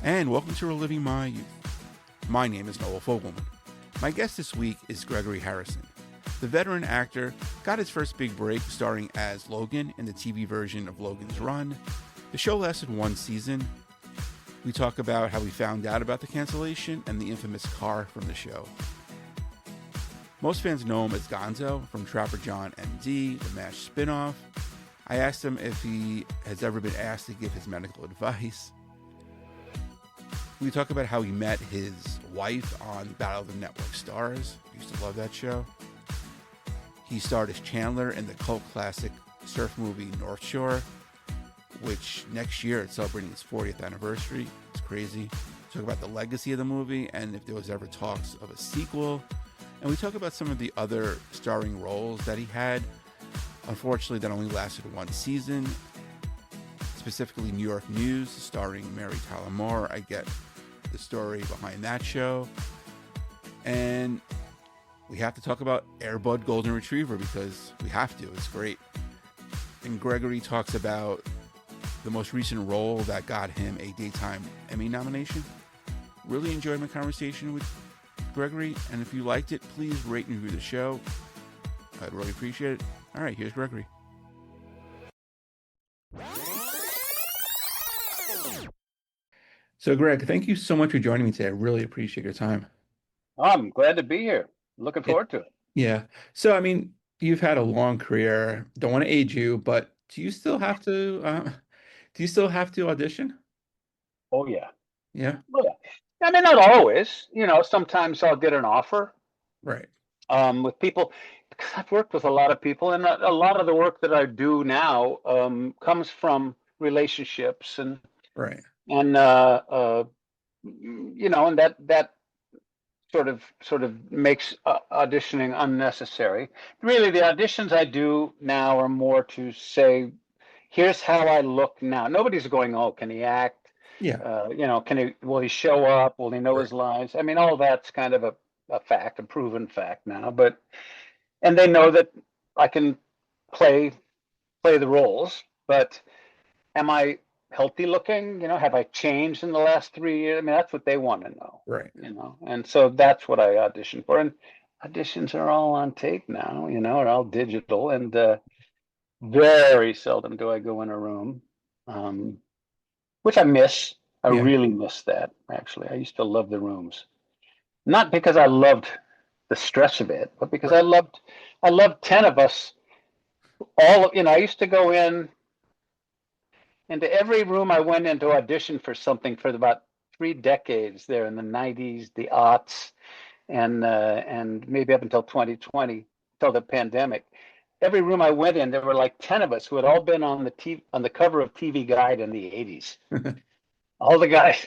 and welcome to Reliving My Youth. My name is Noel Fogelman. My guest this week is Gregory Harrison. The veteran actor got his first big break starring as Logan in the TV version of Logan's Run. The show lasted one season. We talk about how he found out about the cancellation and the infamous car from the show. Most fans know him as Gonzo from Trapper John MD, the MASH spinoff. I asked him if he has ever been asked to give his medical advice. We talk about how he met his wife on Battle of the Network Stars. I used to love that show. He starred as Chandler in the cult classic surf movie North Shore, which next year it's celebrating its 40th anniversary. It's crazy. We talk about the legacy of the movie and if there was ever talks of a sequel. And we talk about some of the other starring roles that he had. Unfortunately, that only lasted one season. Specifically, New York News, starring Mary Tyler Moore. I get the story behind that show. And we have to talk about Air Bud Golden Retriever because we have to. It's great. And Gregory talks about the most recent role that got him a Daytime Emmy nomination. Really enjoyed my conversation with Gregory, and if you liked it, please rate and review the show. I'd really appreciate it. All right, here's Gregory. So, Greg, thank you so much for joining me today. I really appreciate your time. I'm glad to be here. Looking forward to it. Yeah. So, I mean, you've had a long career. Don't want to age you, but do you still have to audition? Oh, yeah. Yeah. Oh, yeah. I mean, not always. Sometimes I'll get an offer Right. with people because I've worked with a lot of people, and a lot of the work that I do now comes from relationships and Right. and and that sort of makes auditioning unnecessary. Really, the auditions I do now are more to say, here's how I look now. Nobody's going, oh, can he act? Yeah. Will he show up? Will he know Right. his lines? I mean, all that's kind of a fact, a proven fact now. And they know that I can play the roles. But am I healthy looking? Have I changed in the last 3 years? I mean, that's what they want to know. Right. And so that's what I audition for. And auditions are all on tape now. Are all digital, and very seldom do I go in a room. Which I miss. I Yeah. really miss that, actually. I used to love the rooms. Not because I loved the stress of it, but because I loved 10 of us. I used to go into every room I went into audition for something for about 3 decades there in the 90s, the aughts, and maybe up until 2020, till the pandemic. Every room I went in, there were like 10 of us who had all been on the cover of TV Guide in the 80s. All the guys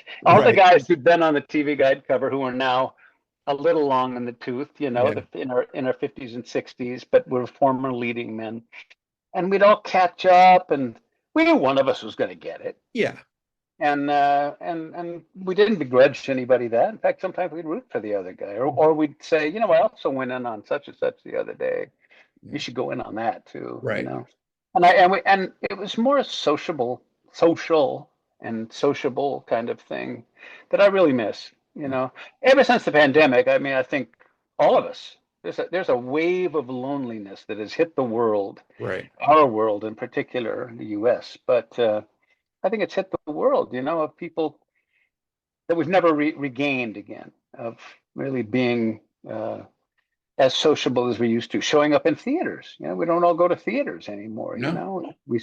who'd been on the TV Guide cover who are now a little long in the tooth, in our 50s and 60s, but were former leading men. And we'd all catch up, and we knew one of us was going to get it. Yeah. And we didn't begrudge anybody that. In fact, sometimes we'd root for the other guy, or we'd say, I also went in on such and such the other day. You should go in on that too, Right. And it was more a social and sociable kind of thing that I really miss. Ever since the pandemic, I mean, I think all of us, there's a wave of loneliness that has hit the world, Right. Our world in particular, the U.S. But I think it's hit the world, of people that we've never regained again, of really being as sociable as we used to, showing up in theaters. We don't all go to theaters anymore. No. We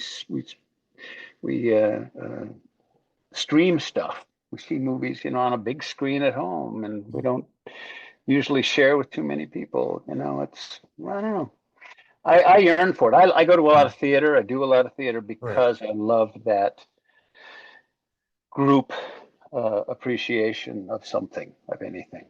stream stuff. We see movies, on a big screen at home, and we don't usually share with too many people. I don't know. I yearn for it. I go to a lot of theater. I do a lot of theater because I love that group appreciation of something, of anything.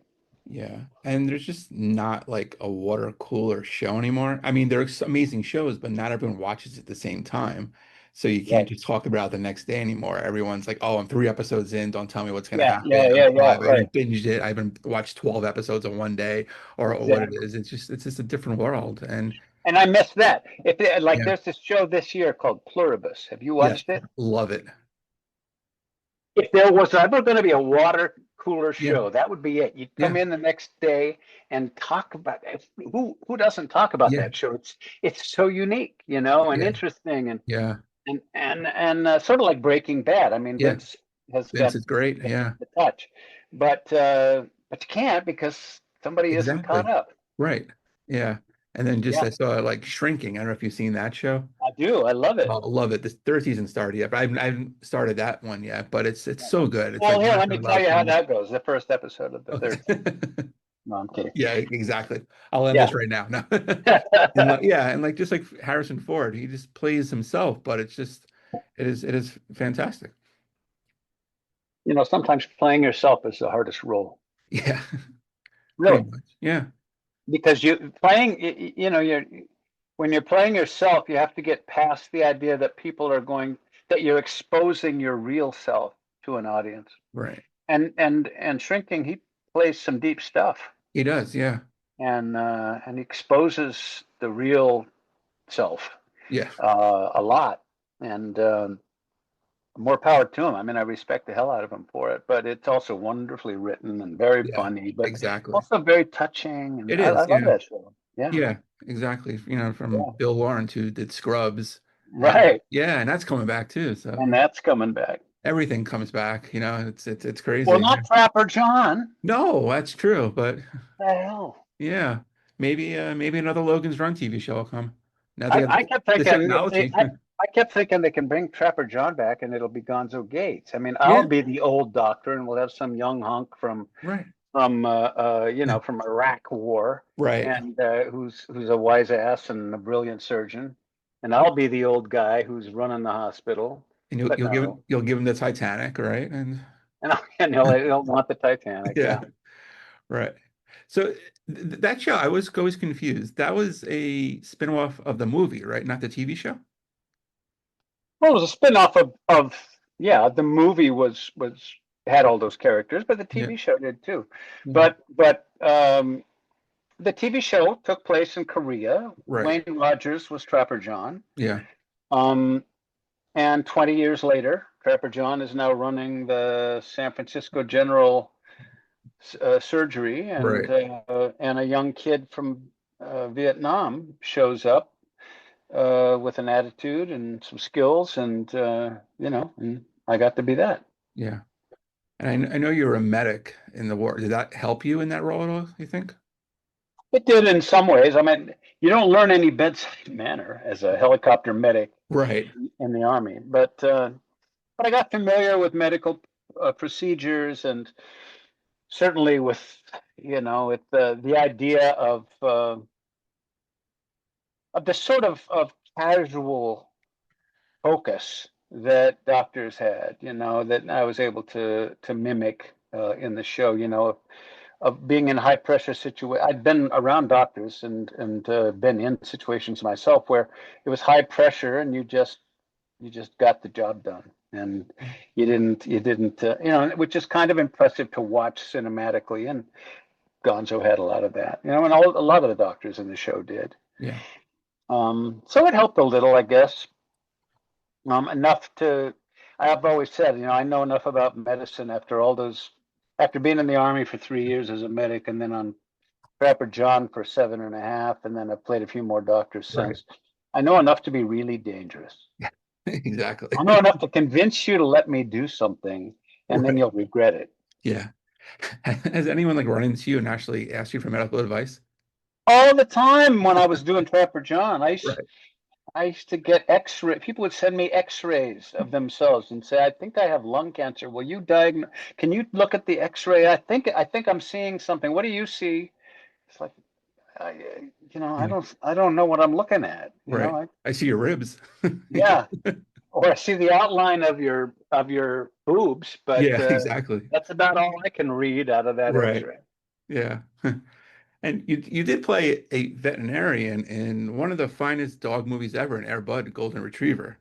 Yeah. And there's just not like a water cooler show anymore. I mean, there's amazing shows, but not everyone watches at the same time. So you can't just talk about it the next day anymore. Everyone's like, oh, I'm 3 episodes in. Don't tell me what's going to happen. I'm 5. I haven't binged it. I haven't watched 12 episodes in one day or what it is. It's just a different world. And I miss that. There's this show this year called Pluribus. Have you watched it? Love it. If there was ever going to be a water cooler Yeah, show, that would be it. You'd come yeah, in the next day and talk about it. Who doesn't talk about yeah, that show? It's so unique, you know, and yeah, interesting, yeah, and sort of like Breaking Bad. I mean, yeah. Vince has Vince got is great. Yeah, the touch, but you can't because somebody isn't caught exactly. up. Right. Yeah. And then just Yeah, I saw like Shrinking. I don't know if you've seen that show. I do. I love Oh, it. I love it. The third season started yet, but I haven't started that one yet. But it's Yeah. so good. It's Well, like here, let knocking me a lot tell of you how things. that goes. The first episode of the third Okay. season. No, I'm kidding. Yeah, exactly. I'll end Yeah. this right now. No. And like, yeah, and like just like Harrison Ford, he just plays himself, but it is fantastic. You know, sometimes playing yourself is the hardest role. Yeah, pretty Really, much. Yeah. because you playing, you know, you're when you're playing yourself, you have to get past the idea that people are going that you're exposing your real self to an audience. Right. And Shrinking, he plays some deep stuff He does. Yeah. and exposes the real self Yeah. a lot. And more power to him. I mean, I respect the hell out of him for it, but it's also wonderfully written and very Yeah. funny, but Exactly. also very touching. And It I is. love Yeah. that show. Yeah, Yeah. Exactly. From yeah, Bill Lawrence who did Scrubs, and right. yeah, and that's coming back too. So And that's coming back. everything comes back. It's Well, crazy. not Trapper John. No, that's true. But The hell. yeah, maybe another Logan's Run TV show will come. Now they I, got I kept the thinking if they, technology. I kept thinking they can bring Trapper John back and it'll be Gonzo Gates. I mean, I'll Yeah. be the old doctor and we'll have some young hunk Right. from Iraq War Right. and who's a wise ass and a brilliant surgeon, and I'll be the old guy who's running the hospital. And you'll But you'll give no, you'll give him the Titanic, right? And and he'll want the Titanic. yeah, Yeah. right. So that show, I was always confused. That was a spin-off of the movie, right? Not the TV show? Well, it was a spin-off of yeah. The movie was had all those characters, but the Yeah. TV show did too. Yeah. But the TV show took place in Korea. Right. Wayne Rogers was Trapper John. Yeah. Um, And 20 years later, Trapper John is now running the San Francisco General Surgery, Right. and a young kid from Vietnam shows up with an attitude and some skills, and I got to be that. Yeah. And I know you were a medic in the war. Did that help you in that role at all, you think? It did in some ways. I mean, you don't learn any bedside manner as a helicopter medic Right. in the Army, but I got familiar with medical procedures and certainly with with the idea of the sort of casual focus that doctors had, that I was able to mimic in the show, of being in high pressure situation. I'd been around doctors and been in situations myself where it was high pressure and you just got the job done, and you didn't which is kind of impressive to watch cinematically, and Gonzo had a lot of that, and a lot of the doctors in the show did. Yeah. So it helped a little, I guess. Enough to I've always said, I know enough about medicine after being in the Army for 3 years as a medic, and then on Trapper John for 7.5, and then I've played a few more doctors Right. since. I know enough to be really dangerous. Yeah. Exactly. I know enough to convince you to let me do something, and then Right. you'll regret it. Yeah. Has anyone like run into you and actually asked you for medical advice? All the time when I was doing Trapper John, Right. I used to get X-ray. People would send me X-rays of themselves and say, "I think I have lung cancer. Will you diagnose? Can you look at the X-ray? I think I'm seeing something. What do you see?" It's like, I, Yeah. I don't know what I'm looking at. Right. I see your ribs. Yeah. Or I see the outline of your boobs, but Yeah, exactly. that's about all I can read out of that Right. X-ray. Yeah. And you did play a veterinarian in one of the finest dog movies ever, in Air Bud Golden Retriever.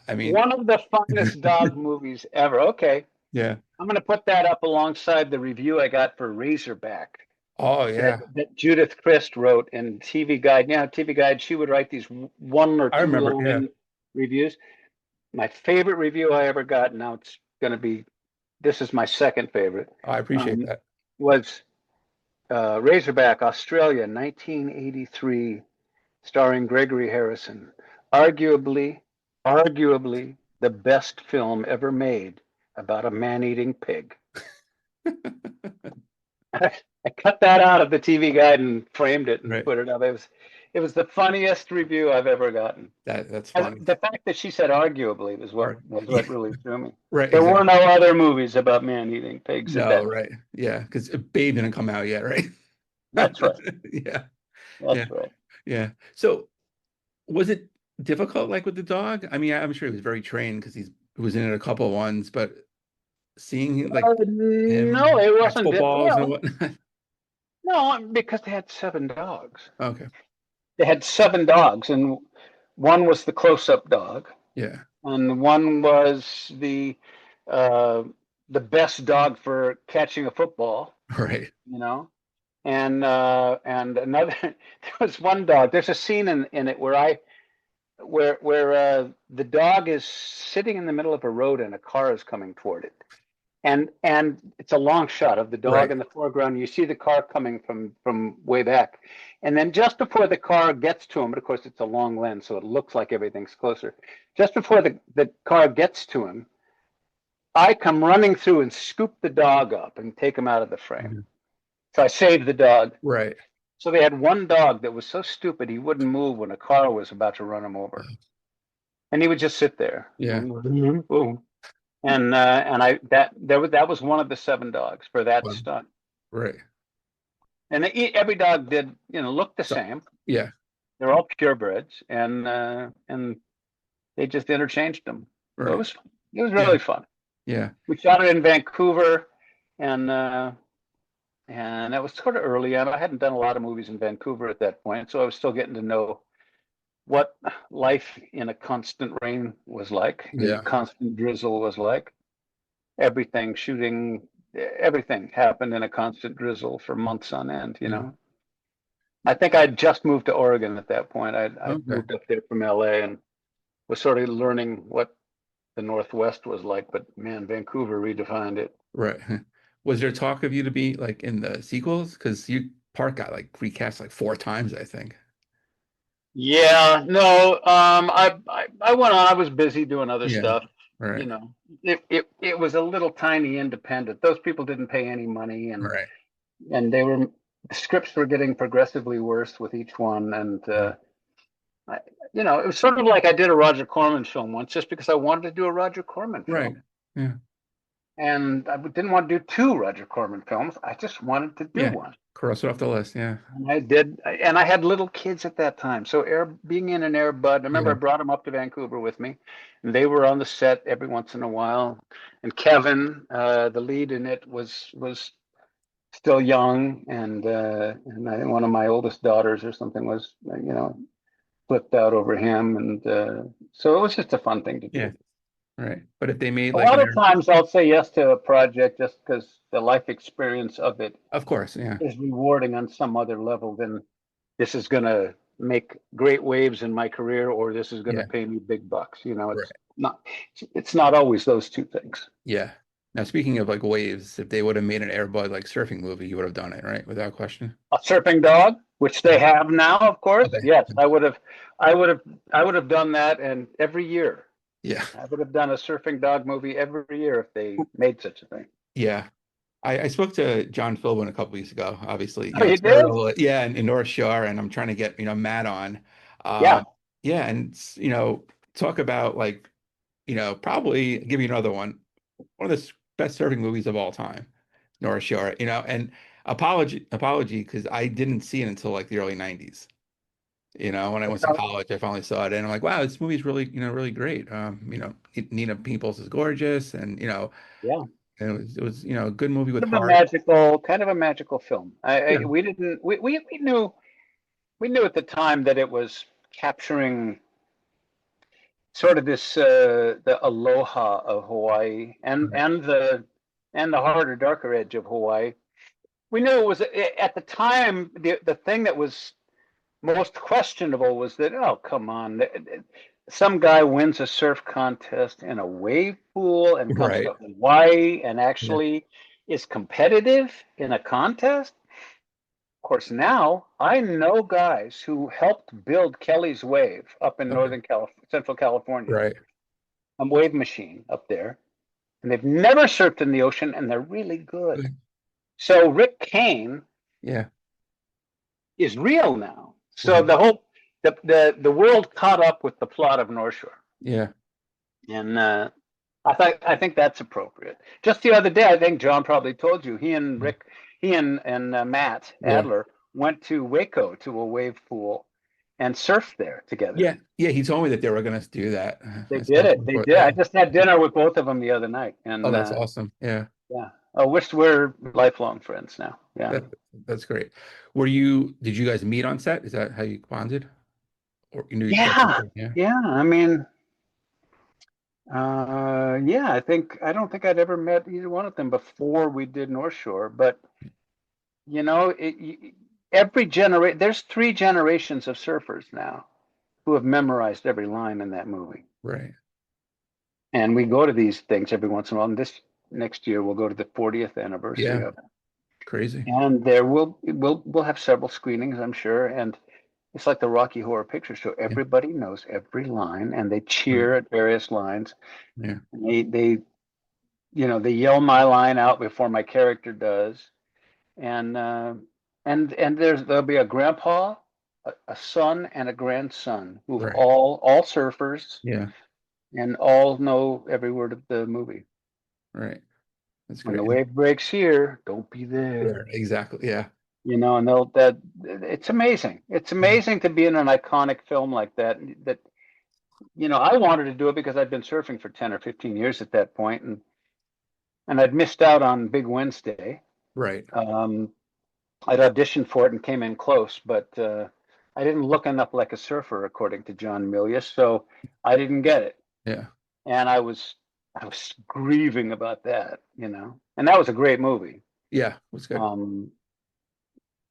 I mean, One of the finest dog movies ever. Okay, yeah. I'm going to put that up alongside the review I got for Razorback Oh that, yeah. that Judith Christ wrote in TV Guide. TV Guide, she would write these 1 or I 2 remember. Yeah. line reviews. My favorite review I ever got. Now going to be. This is my second favorite. I appreciate that. Was Razorback, Australia, 1983, starring Gregory Harrison. Arguably the best film ever made about a man-eating pig. I cut that out of the TV guide and framed it and Right. put it up. It was the funniest review I've ever gotten. That's And funny. the fact that she said arguably Or was yeah, what really threw me. right, There were exactly. no other movies about man-eating pigs at No, that time. right. Yeah, because Babe didn't come out yet, right? That's right. Yeah, yeah, That's right. yeah. So was it difficult like with the dog? I mean, I'm sure he was very trained because he was in it a couple of ones, but seeing like No, him it catch wasn't. footballs and Well, whatnot. no, because they had 7 dogs. Okay. They had 7 dogs, and one was the close-up dog, Yeah. and one was uh, the best dog for catching a football. Right. You know, and another. There was one dog. There's a scene in it where the dog is sitting in the middle of a road and a car is coming toward it. And it's a long shot of the dog Right. in the foreground. You see the car coming from way back, and then just before the car gets to him, but of course it's a long lens, so it looks like everything's closer. Just before the car gets to him, I come running through and scoop the dog up and take him out of the frame. Mhm. So I saved the dog. Right. So they had one dog that was so stupid he wouldn't move when a car was about to run him over, and he would just sit there. Yeah. And that was one of the 7 dogs for that Well, stunt. right. And every dog did, look the So same. yeah. They're all purebreds, and they just interchanged them. So Right. it was Yeah. really fun. Yeah. We shot it in Vancouver, and that was sort of early on. I hadn't done a lot of movies in Vancouver at that point, so I was still getting to know what life in a constant rain was like, Yeah. constant drizzle was like. Everything happened in a constant drizzle for months on end, Yeah. I think I'd just moved to Oregon at that point. I'd Okay. moved up there from LA and was sort of learning what the Northwest was like, but man, Vancouver redefined it. Right. Was there talk of you to be like in the sequels? Because you Park got like recast like 4 times, I think. Yeah, no, I went on. I was busy doing other Yeah. stuff. You Right. know, it was a little tiny independent. Those people didn't pay any money, Right. and the scripts were getting progressively worse with each one. And Yeah. it was sort of like I did a Roger Corman film once, just because I wanted to do a Roger Corman Right. film, Yeah. and I didn't want to do 2 Roger Corman films. I just wanted to do Yeah. one. Cross it off the list. Yeah. And I did, and I had little kids at that time. So being in an Air Bud, I remember I Yeah. brought them up to Vancouver with me, and they were on the set every once in a while. And Kevin, the lead in it, was still young, and I think one of my oldest daughters or something was, flipped out over him, and so it was just a fun thing to Yeah. do. Right. But if they made A like lot an of times I'll say yes to a project just because the life experience of it of course, yeah. is rewarding on some other level than this is going to make great waves in my career, or this is going to Yeah. pay me big bucks. Right. Not, it's not always those two things. Yeah. Now speaking of like waves, if they would have made an Air Bud like surfing movie, you would have done it, right? Without question. A surfing dog, which they have now, of course. Okay. Yes, I would have done that, and every year Yeah. I would have done a surfing dog movie every year if they made such a thing. Yeah. I spoke to John Philbin a couple weeks ago, obviously, Oh, you did? yeah, in North Shore, and I'm trying to get, Matt on. Yeah. Yeah, and talk about like, probably give you another one of the best surfing movies of all time, North Shore, and apology, because I didn't see it until like the early 90s. When I went to college, I finally saw it, and I'm like, wow, this movie's really, really great. Nina Peoples is gorgeous, and Yeah. it was a good movie with Kind of a heart. magical film. Yeah, We didn't we knew at the time that it was capturing sort of this the aloha of Hawaii right, and the harder, darker edge of Hawaii. We knew it was at the time the thing that was most questionable was that, oh, come on, some guy wins a surf contest in a wave pool and comes Right. to Hawaii and Yeah. actually is competitive in a contest. Of course, now I know guys who helped build Kelly's Wave up in Okay. Central California, Right. a wave machine up there, and they've never surfed in the ocean, and they're really good. Good. So Rick Kane Yeah. is real now. So Right. the world caught up with the plot of North Shore, Yeah. and I think that's appropriate. Just the other day, I think John probably told you he and Matt Yeah. Adler went to Waco to a wave pool and surfed there together. Yeah. Yeah. He told me that they were going to do that. They I saw did it. some They photo- did. I Yeah. just had dinner with both of them the other night, Oh, and that's awesome. Yeah. yeah, I wish we're lifelong friends now. Yeah. That that's great. Did you guys meet on set? Is that how you bonded? Or you knew each other? Yeah. Yeah. Yeah. I mean, yeah. I don't think I'd ever met either one of them before we did North Shore, but you know, every generation. There's three generations of surfers now who have memorized every line in that movie, Right. and we go to these things every once in a while. And this next year, we'll go to the 40th anniversary Yeah. of it, Crazy. and we'll have several screenings, I'm sure, and it's like the Rocky Horror Picture Show. Yeah. Everybody knows every line, and they Right. cheer at various lines. Yeah. And they yell my line out before my character does, and there'll be a grandpa, a son, and a grandson who've Right. all surfers Yeah. and all know every word of the movie. Right. That's When the great. wave breaks here, don't be Yeah. there. Exactly. Yeah. And they'll that it's amazing. It's Mhm. amazing to be in an iconic film like that. That I wanted to do it because I'd been surfing for 10 or 15 years at that point, and I'd missed out on Big Wednesday. Right. Um, I'd auditioned for it and came in close, but I didn't look enough like a surfer, according to John Milius, so I didn't get it, Yeah. and I was grieving about that. And that was a great movie. Yeah. Was good. Um,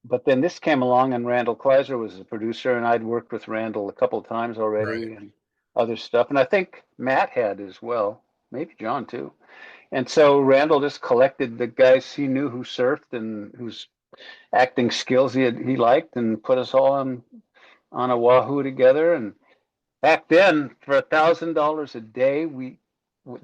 but then this came along, and Randall Kleiser was the producer, and I'd worked with Randall a couple of times Right. already, and other stuff, and I think Matt had as well, maybe John too. And so Randall just collected the guys he knew who surfed and whose acting skills he liked, and put us all on a Wahoo together. And back then, for $1,000 a day,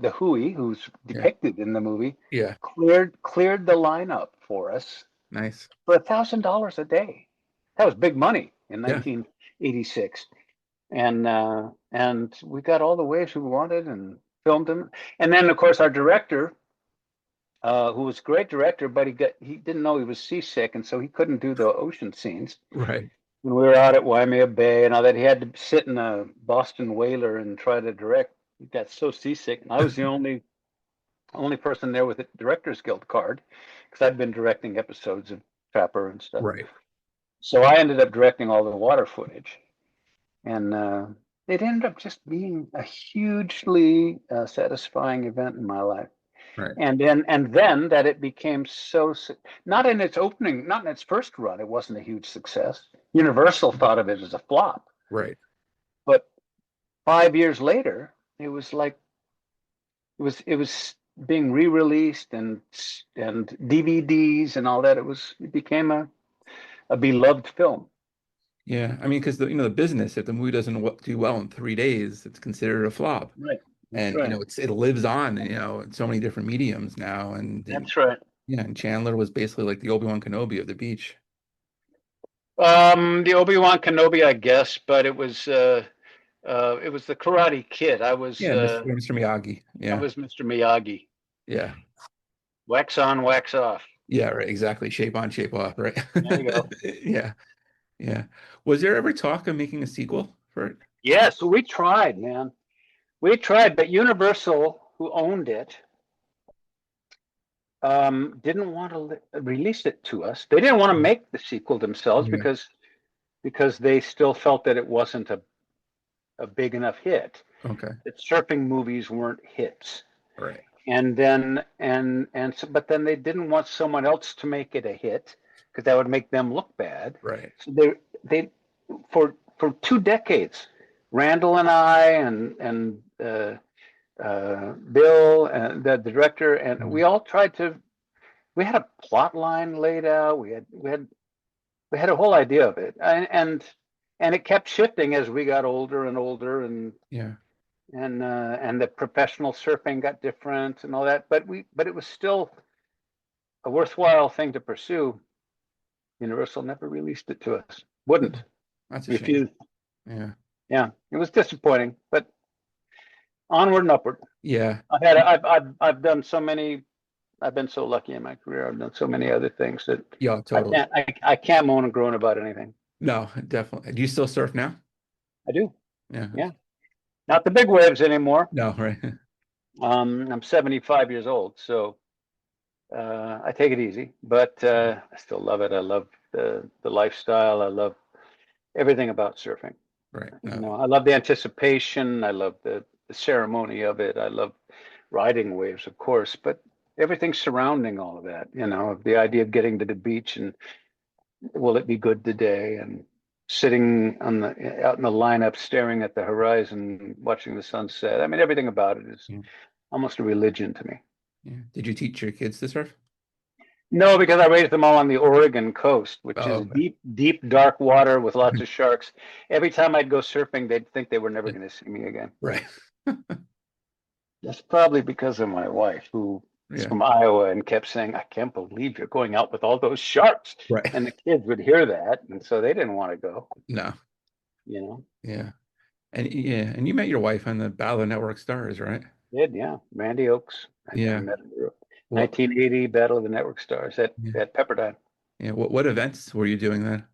the Hui, who's Yeah. depicted in the movie, Yeah. cleared the lineup for us Nice. for $1,000 a day. That was big money in Yeah. 1986, and we got all the waves we wanted and filmed them. And then, of course, our director, who was a great director, but he didn't know he was seasick, and so he couldn't do the ocean scenes. Right. When we were out at Waimea Bay and all that, he had to sit in a Boston whaler and try to direct. He got so seasick, and I was the only person there with a Directors Guild card, because I'd been directing episodes of Trapper and stuff. Right. So I ended up directing all the water footage, and it ended up just being a hugely satisfying event in my life. Right. And then that it became not in its first run, it wasn't a huge success. Universal thought of it as a flop, Right. but 5 years later, it was like it was being re-released and DVDs and all that. It became a beloved film. Yeah. I mean, because the business, if the movie doesn't do well in 3 days, it's considered a flop. Right. That's And right. it lives on, in so many different mediums now. And That's right. yeah, and Chandler was basically like the Obi-Wan Kenobi of the beach. The Obi-Wan Kenobi, I guess, but it was the Karate Kid. I was Yeah, uh, Mr. Miyagi. I Yeah. was Mr. Miyagi. Yeah. Wax on, wax off. Yeah, right. Exactly. Shape on, shape off, right? There you go. Yeah. Yeah. Was there ever talk of making a sequel for it? Yeah, so we tried, man. We tried, but Universal, who owned it, didn't want to release it to us. They didn't want to make the sequel themselves Yeah. because they still felt that it wasn't a big enough hit. Okay. That surfing movies weren't hits. Right. But then they didn't want someone else to make it a hit, because that would make them look bad. Right. So they for 2 decades Randall and I and Bill and the director, and we all tried to. We had a plot line laid out. We had a whole idea of it, and it kept shifting as we got older and older, Yeah. and the professional surfing got different and all that. But it was still a worthwhile thing to pursue. Universal never released it to us. Wouldn't. That's a shame. Refused. Yeah. Yeah, it was disappointing, but onward and upward. Yeah. I've done so many. I've been so lucky in my career. I've done so many other things that Yeah, I totally. can't I can't moan and groan about anything. No, definitely. Do you still surf now? I do. Yeah. Yeah. Not the big waves anymore. No, right. I'm 75 years old, so I take it easy, but I still love it. I love the lifestyle. I love everything about surfing. Right. You No. know, I love the anticipation. I love the ceremony of it. I love riding waves, of course, but everything surrounding all of that. You know, the idea of getting to the beach and will it be good today, and sitting on the out in the lineup, staring at the horizon, watching the sunset. I mean, everything about it is Yeah. almost a religion to me. Yeah. Did you teach your kids to surf? No, because I raised them all on the Oregon coast, which Oh, is okay. deep, deep, dark water with lots of sharks. Every time I'd go surfing, they'd think they were never going to see me again. Right. That's probably because of my wife, who is Yeah. from Iowa and kept saying, "I can't believe you're going out with all those sharks." Right. And the kids would hear that, and so they didn't want to go, No. you know. Yeah. And you met your wife on the Battle of Network Stars, right? Did, yeah. Randy Oakes. I Yeah. met her. What 1980 Battle of the Network Stars yeah. at Pepperdine. Yeah. What events were you doing then?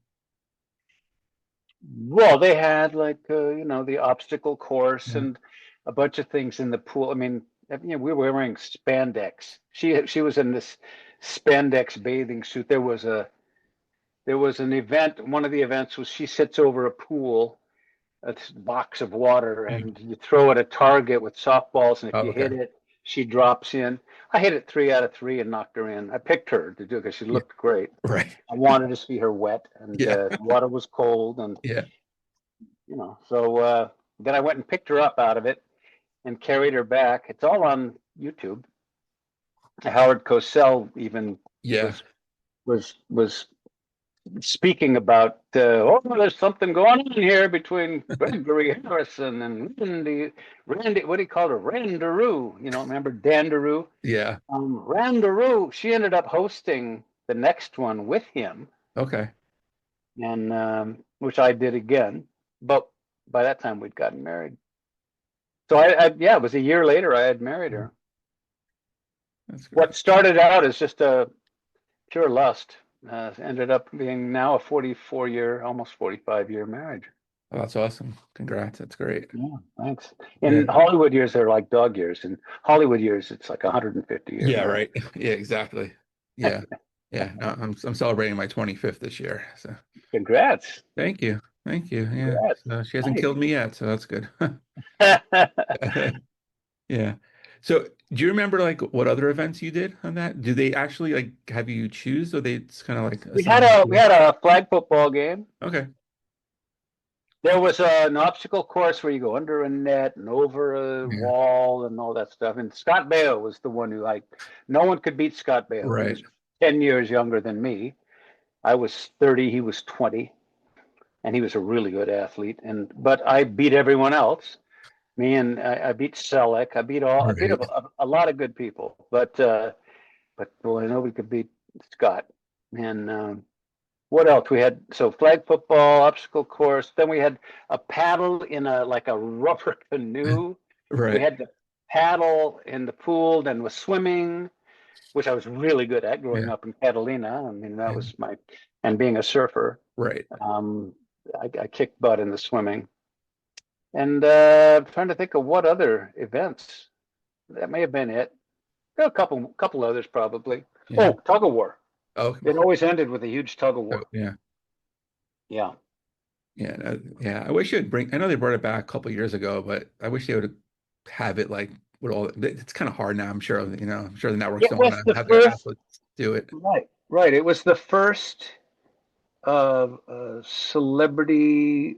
Well, they had like the obstacle course Yeah. and a bunch of things in the pool. I mean, we were wearing spandex. She was in this spandex bathing suit. There was an event. One of the events was she sits over a pool, a box of water, Yeah. and you throw at a target with softballs, and if Oh, you okay. hit it, she drops in. I hit it 3 out of 3 and knocked her in. I picked her to do it because she Yeah. looked great. Right. I wanted to see her wet, and Yeah. the water was cold, and Yeah. so then I went and picked her up out of it and carried her back. It's all on YouTube. Howard Cosell even Yeah. was speaking about there's something going on here between Gregory Harrison and Randy, what do you call her, Randaroo, remember Dandaroo? Yeah. Randaroo, she ended up hosting the next one with him, Okay. and which I did again, but by that time we'd gotten married. So yeah, it was a year later I had married her. That's great. What started out as just a pure lust ended up being now a 44-year, almost 45-year marriage. Oh, that's awesome. Congrats. That's great. Yeah, thanks. Yeah. In Hollywood years, they're like dog years. In Hollywood years, it's like 150-year Yeah, marriage. right. Yeah, exactly. Yeah. Yeah. No, I'm celebrating my 25th this year. So Congrats. thank you. Thank you. Yeah. Congrats. So she hasn't Nice. killed me yet, so that's good. Yeah. So do you remember like what other events you did on that? Do they actually like have you choose or they it's kind of like We had assign a we you? had a flag football game. Okay. There was an obstacle course where you go under a net and over a Yeah. wall and all that stuff. And Scott Baio was the one who no one could beat Scott Baio. He Right. was 10 years younger than me. I was 30, he was 20, and he was a really good athlete. But I beat everyone else. I beat Selleck. I beat Right. a lot of good people. But boy, nobody could beat Scott. And what else? We had flag football, obstacle course. Then we had a paddle in a rubber canoe. We Right. had to paddle in the pool, then was swimming, which I was really good at growing Yeah. up in Catalina. I mean, that Yeah. was and being a surfer, Right. I kicked butt in the swimming. And I'm trying to think of what other events. That may have been it. There are a couple others probably. Yeah. Oh, tug of war. Oh, It always ended with a huge tug of war. yeah. Yeah. Yeah. No, yeah. I wish you'd I know they brought it back a couple years ago, but I wish they would have it like with all it's kind of hard now. I'm sure, I'm sure the networks It don't want was to the have their first, athletes do it. right. It was the first celebrity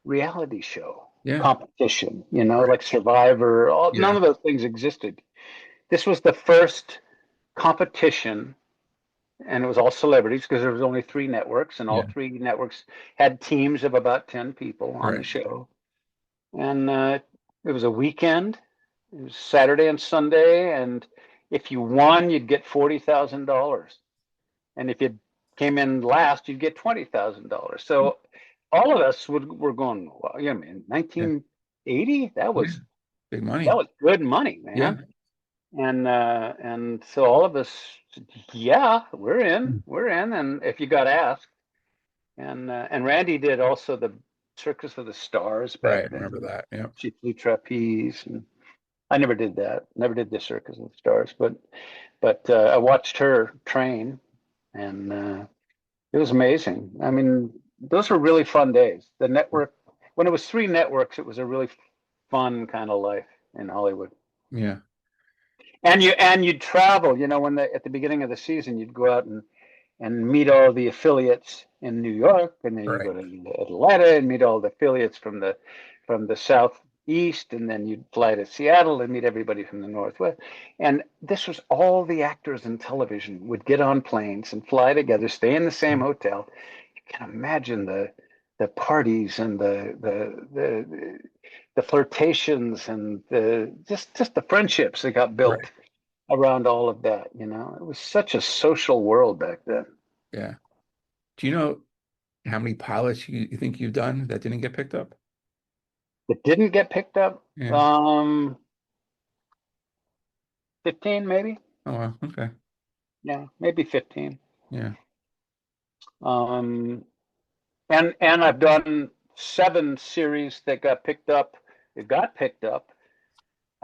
reality show Yeah. competition, you know, Right. like Survivor. Yeah. None of those things existed. This was the first competition, and it was all celebrities because there was only three networks, and all Yeah. three networks had teams of about 10 people on the Right. show. And it was a weekend. It was Saturday and Sunday, and if you won, you'd get $40,000, and if you came in last, you'd get $20,000. So all of us were going, well, yeah, man, Yeah. 1980, Yeah. Big that money. was good money, Yeah. man. And so all of us, yeah, we're in, and if you got asked, and Randy did also the Circus of the Stars back Right. Remember then. that. Yeah. She flew trapeze, and I never did that. Never did the Circus of the Stars, but I watched her train, and it was amazing. I mean, those were really fun days. The network, when it was three networks, it was a really fun kind of life in Hollywood. Yeah. And you'd travel, you know, when at the beginning of the season you'd go out and meet all the affiliates in New York, and then you Right. go to Atlanta and meet all the affiliates from the southeast, and then you'd fly to Seattle and meet everybody from the northwest. And this was all the actors in television would get on planes and fly together, stay in the same hotel. You can imagine the parties and the flirtations and the just the friendships that got built Right. around all of that. You know, it was such a social world back then. Yeah. Do you know how many pilots you think you've done that didn't get picked up? It didn't get picked up. Yeah. 15 maybe. Oh, wow. Okay. Yeah, maybe 15. Yeah. Um, and I've done 7 series that got picked up. It got picked up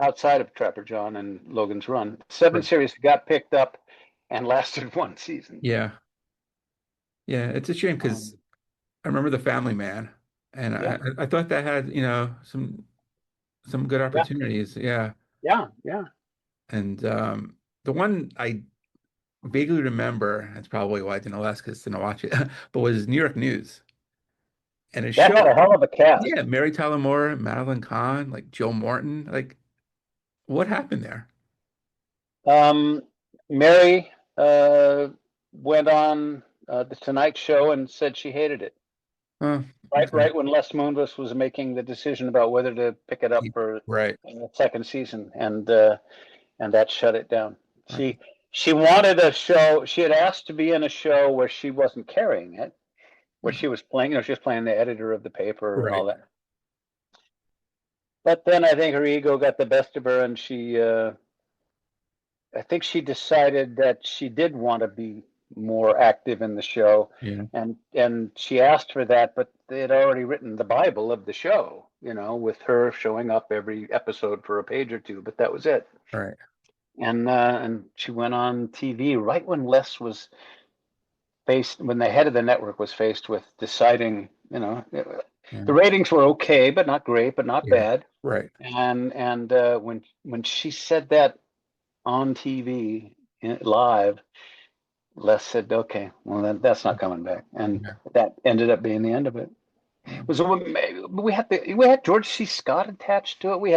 outside of Trapper John and Logan's Run. Seven Right. series got picked up and lasted one season. Yeah. Yeah. It's a shame because Um, I remember The Family Man, and yeah, I thought that had, some good yeah, opportunities. Yeah. yeah, yeah. And the one I vaguely remember, that's probably why I didn't ask because I didn't watch it, but was New York News. And it That had showed, a hell of a cast. yeah, Mary Tyler Moore, Madeline Kahn, like Joe Morton. Like, what happened there? Um, Mary uh, went on the Tonight Show and said she hated it. Oh, Right, okay. right when Les Moonves was making the decision about whether to pick it up for Right. the second season, and that shut it down. Right. She wanted a show. She had asked to be in a show where she wasn't carrying it, where she was playing. You know, she was playing the editor of the paper and Right. all that. But then I think her ego got the best of her, and I think she decided that she did want to be more active in the show, Yeah. and she asked for that, but they had already written the Bible of the show, you know, with her showing up every episode for a page or two, but that was it. Right. And she went on TV right when when the head of the network was faced with deciding, you know, Yeah. the ratings were okay, but not great, but not Yeah. bad. Right. And when she said that on TV live, Les said, "Okay, well that's not coming back," and Yeah. that ended up being the end of it. It was we had George C. Scott attached to it. We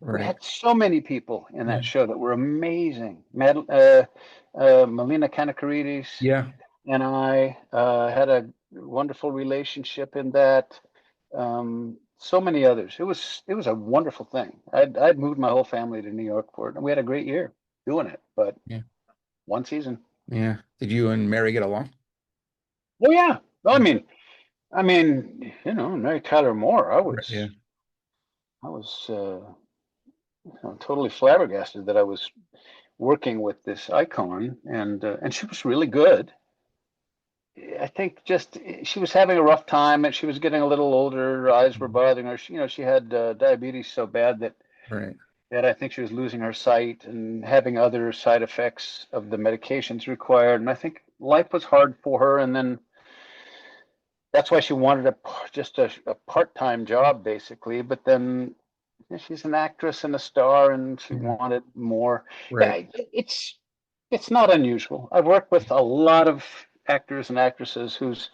Right. had so many people in Yeah. that show that were amazing. Melina Kanakaridis Yeah. and I had a wonderful relationship in that. So many others. It was a wonderful thing. I'd moved my whole family to New York for it, and we had a great year doing it. But Yeah. one season. Yeah. Did you and Mary get along? Oh yeah. Well, you know, Mary Tyler Moore. Right. Yeah. I was you know, totally flabbergasted that I was working with this icon, and she was really good. I think just she was having a rough time, and she was getting a little older. Her eyes were bothering her. You know, she had diabetes so bad Right. that I think she was losing her sight and having other side effects of the medications required. And I think life was hard for her. And then that's why she wanted just a part-time job, basically. But then she's an actress and a star, and she Yeah. wanted more. Right. Yeah, it's not unusual. I've worked with a lot of actors and actresses whose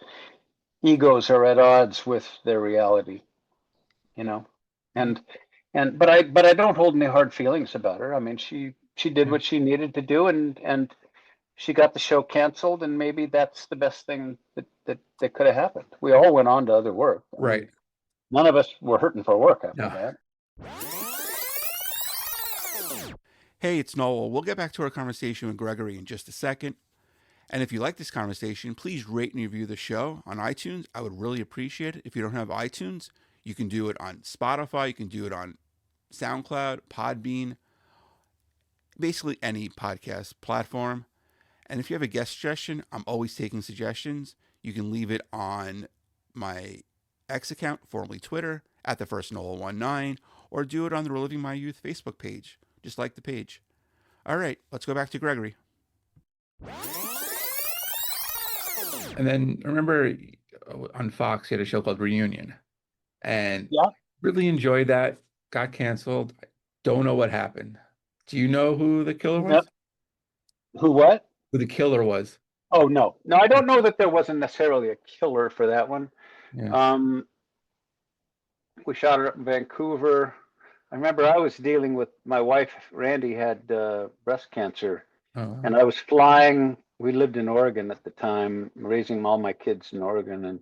egos are at odds with their reality, you know. Yeah. And but I don't hold any hard feelings about her. I mean, she did Yeah. what she needed to do, and she got the show canceled, and maybe that's the best thing that could have happened. We all went on to other work. I Right. mean, none of us were hurting for work after No. that. Hey, it's Noel. We'll get back to our conversation with Gregory in just a second. And if you like this conversation, please rate and review the show on iTunes. I would really appreciate it. If you don't have iTunes, you can do it on Spotify. You can do it on SoundCloud, Podbean, basically any podcast platform. And if you have a guest suggestion, I'm always taking suggestions. You can leave it on my X account, formerly Twitter, at the first Noel19, or do it on the Reliving My Youth Facebook page. Just like the page. All right, let's go back to Gregory. And then remember on Fox, you had a show called Reunion, and Yeah. really enjoyed that. Got canceled. Don't know what happened. Do you know who the killer was? Yep. Who what? Who the killer was? Oh no, no, I don't know that there wasn't necessarily a killer for that one. Yeah. We shot it up in Vancouver. I remember I was dealing with my wife. Randy had breast cancer, Oh, and I was flying. We lived in Oregon at the time, raising all my kids in Oregon, and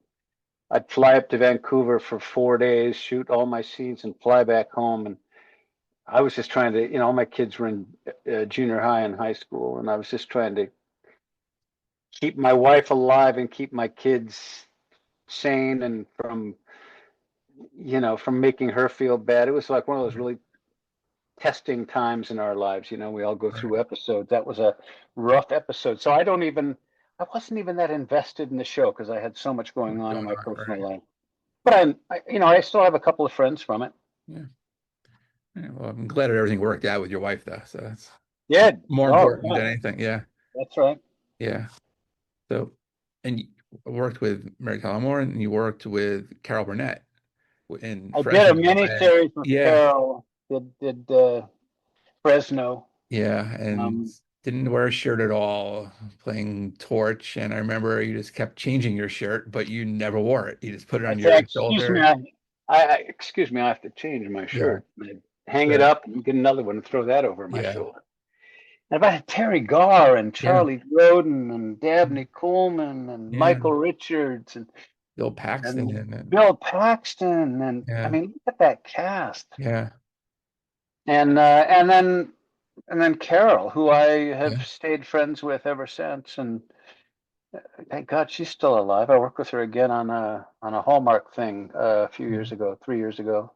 I'd fly up to Vancouver for 4 days, shoot all my scenes, and fly back home. And I was just trying to, all my kids were in junior high and high school, and I was just trying to keep my wife alive and keep my kids sane, and from making her feel bad. It was like one of those really testing times in our lives. We all go right. through episodes. That was a rough episode. So I wasn't even that invested in the show because I had so much going on in my personal life. But I still have a couple of friends from it. Yeah. Yeah. Well, I'm glad that everything worked out with your wife, though. So that's more Oh, important than anything. Yeah. that's right. Yeah. So, and you worked with Mary Tyler Moore, and you worked with Carol Burnett in I did a Fresno. mini series with Carol. Did Fresno. Yeah, and didn't wear a shirt at all, playing Torch. And I remember you just kept changing your shirt, but you never wore it. You just put it on your shoulder. Excuse me, I have to change my shirt. Yeah. Hang it up and get another one and throw that over my Yeah. shoulder. And I had Terry Garr and Charlie Grodin and Dabney Coleman and Michael Richards and Bill Paxton and Bill Paxton and I mean, look at that cast. Yeah. And then Carol, who I have stayed friends with ever since, and thank God she's still alive. I worked with her again on a Hallmark thing a few years ago, 3 years ago,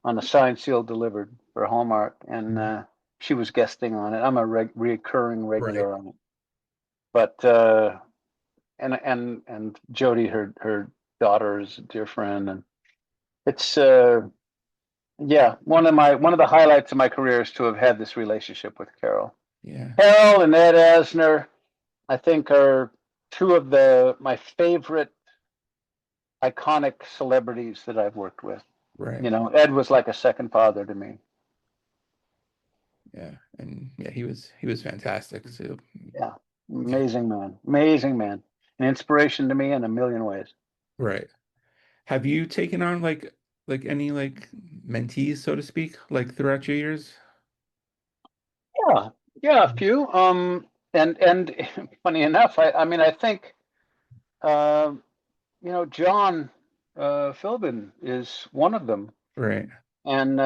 on a signed seal delivered for Hallmark, and she was guesting on it. I'm a recurring regular on it. But and Jody, her daughter, is a dear friend, and it's one of the highlights of my career is to have had this relationship with Carol. Yeah. Carol and Ed Asner, I think, are two of my favorite iconic celebrities that I've worked with. Right. Ed was like a second father to me. Yeah, and he was fantastic. So yeah, amazing man, an inspiration to me in a million ways. Right. Have you taken on like any mentees, so to speak, throughout your years? Yeah, a few. And funny enough, I think, John Philbin is one of them. Right. And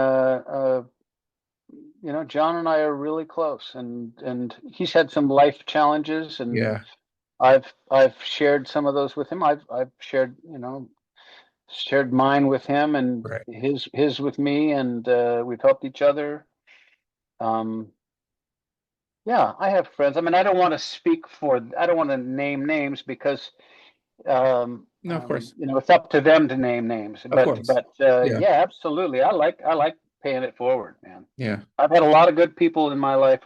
John and I are really close, and he's had some life challenges, and I've shared some of those with him. I've shared mine with him, and his with me, and we've helped each other. I have friends. I mean, I don't want to name names because No, of course. it's up to them to name names. But absolutely. I like paying it forward, man. Yeah. I've had a lot of good people in my life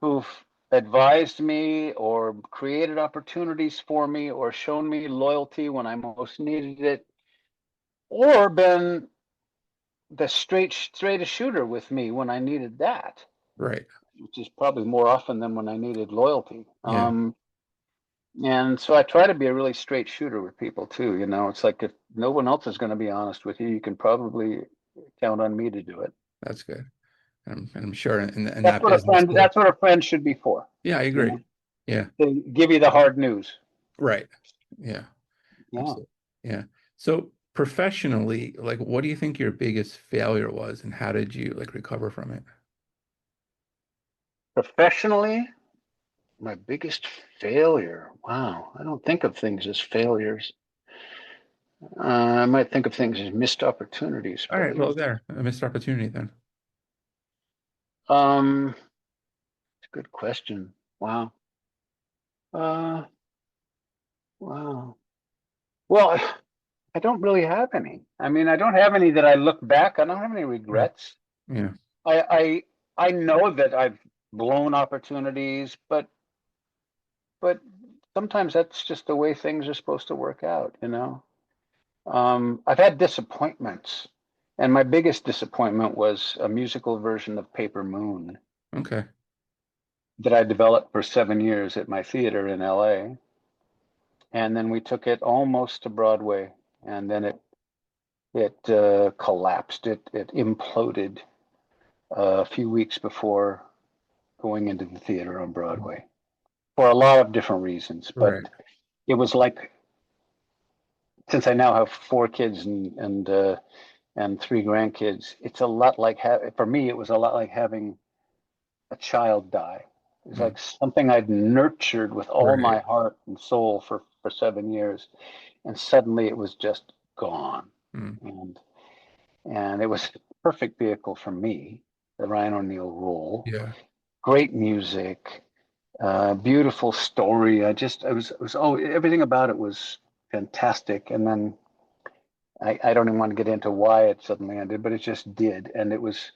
who've advised me or created opportunities for me or shown me loyalty when I most needed it, or been the straightest shooter with me when I needed that. Right. Which is probably more often than when I needed loyalty. And so I try to be a really straight shooter with people too. It's like if no one else is going to be honest with you, you can probably count on me to do it. That's good. And I'm sure in That's that what a business friend. too. That's what a friend should be for. Yeah, I You agree. know, Yeah, to give you the hard news. right. Yeah, Yeah. absolutely. Yeah. So professionally, like, what do you think your biggest failure was, and how did you like recover from it? Professionally, my biggest failure. Wow, I don't think of things as failures. I might think of things as missed opportunities, All right, well, probably. there, a missed opportunity then. It's a good question. Wow. Uh, wow. Well, I don't really have any. I mean, I don't have any that I look back. I don't have any Right. regrets. Yeah. I I know that I've blown opportunities, but sometimes that's just the way things are supposed to work out. I've had disappointments, and my biggest disappointment was a musical version of Paper Moon Okay. that I developed for 7 years at my theater in LA. And then we took it almost to Broadway, and then it collapsed. It imploded a few weeks before going into the theater on Broadway for a lot of different reasons. But Right. it was like, since I now have 4 kids and 3 grandkids, it's a lot like for me. It was a lot like having a child die. It was Mm. like something I'd nurtured with all my Right. heart and soul for 7 years, and suddenly it was just gone. Mm. And and it was a perfect vehicle for me, the Ryan O'Neal role. Yeah. Great music, beautiful story. It was oh, everything about it was fantastic. And then I don't even want to get into why it suddenly ended, but it just did. And it was,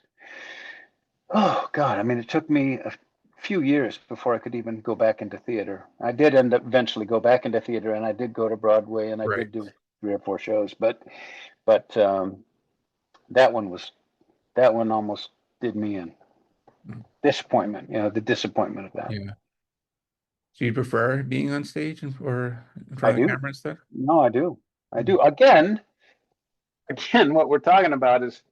oh God, I mean, it took me a few years before I could even go back into theater. I did end up eventually go back into theater, and I did go to Broadway, and I Right. did do 3 or 4 shows, but that one almost did me in. Mm. Disappointment, the disappointment of that. Yeah. Do you prefer being on stage or in I front of the do. camera and stuff? No, I do. I Mm. do. Again, what we're talking about is,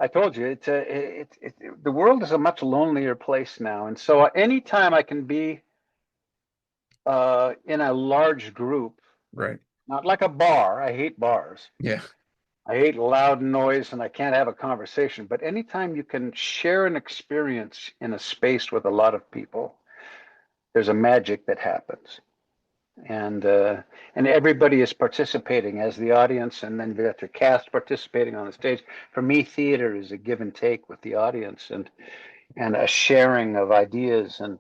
I told you, the world is a much lonelier place now, and so anytime I can be in a large group, Right. not like a bar. I hate bars. Yeah. I hate loud noise, and I can't have a conversation. But anytime you can share an experience in a space with a lot of people, there's a magic that happens. And everybody is participating as the audience, and then you got your cast participating on the stage. For me, theater is a give and take with the audience, and a sharing of ideas, and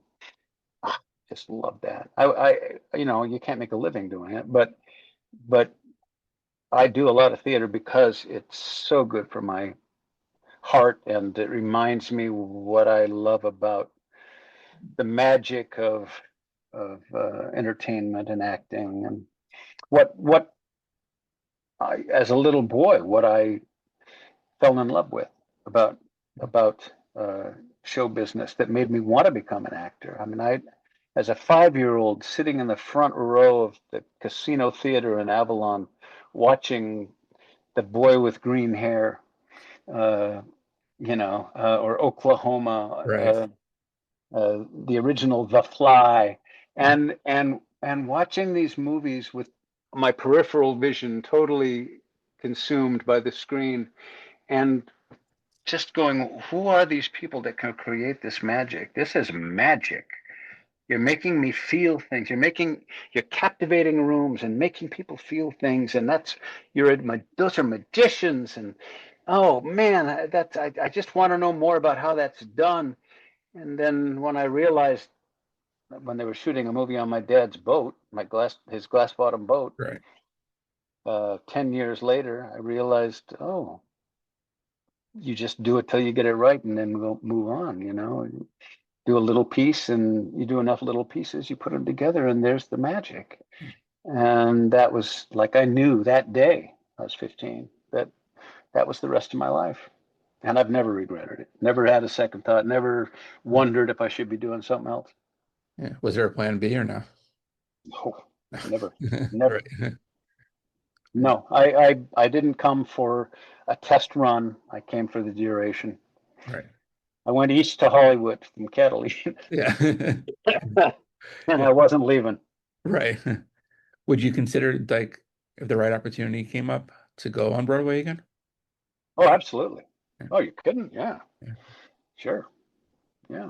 just love that. You can't make a living doing it, but I do a lot of theater because it's so good for my heart, and it reminds me what I love about the magic of entertainment and acting, and what as a little boy, what I fell in love with about about show business that made me want to become an actor. I mean, as a 5-year-old sitting in the front row of the Casino Theater in Avalon, watching The Boy with Green Hair, uh, or Right. Oklahoma, the original The Fly, and watching these movies with my peripheral vision totally consumed by the screen, and just going, who are these people that can create this magic? This is magic. You're making me feel things. You're captivating rooms and making people feel things, and those are magicians. And oh man, I just want to know more about how that's done. And then when I realized, when they were shooting a movie on my dad's boat, his glass bottom boat, Right. 10 years later, I realized, oh, you just do it till you get it right, and then we'll move on. You do a little piece, and you do enough little pieces, you put them together, and there's the magic. And that was like, I knew that day, I was 15, that was the rest of my life. And I've never regretted it. Never had a second thought. Never wondered if I should be doing something else. Yeah. Was there a plan B or no? Oh. Never, never. Right. Yeah. No, I didn't come for a test run. I came for the duration. Right. I went east to Hollywood from Catalina, Yeah. and Yeah. I wasn't leaving. Right. Would you consider, like, if the right opportunity came up, to go on Broadway again? Oh, absolutely. Yeah. Oh, you couldn't? Yeah, Yeah. sure. Yeah.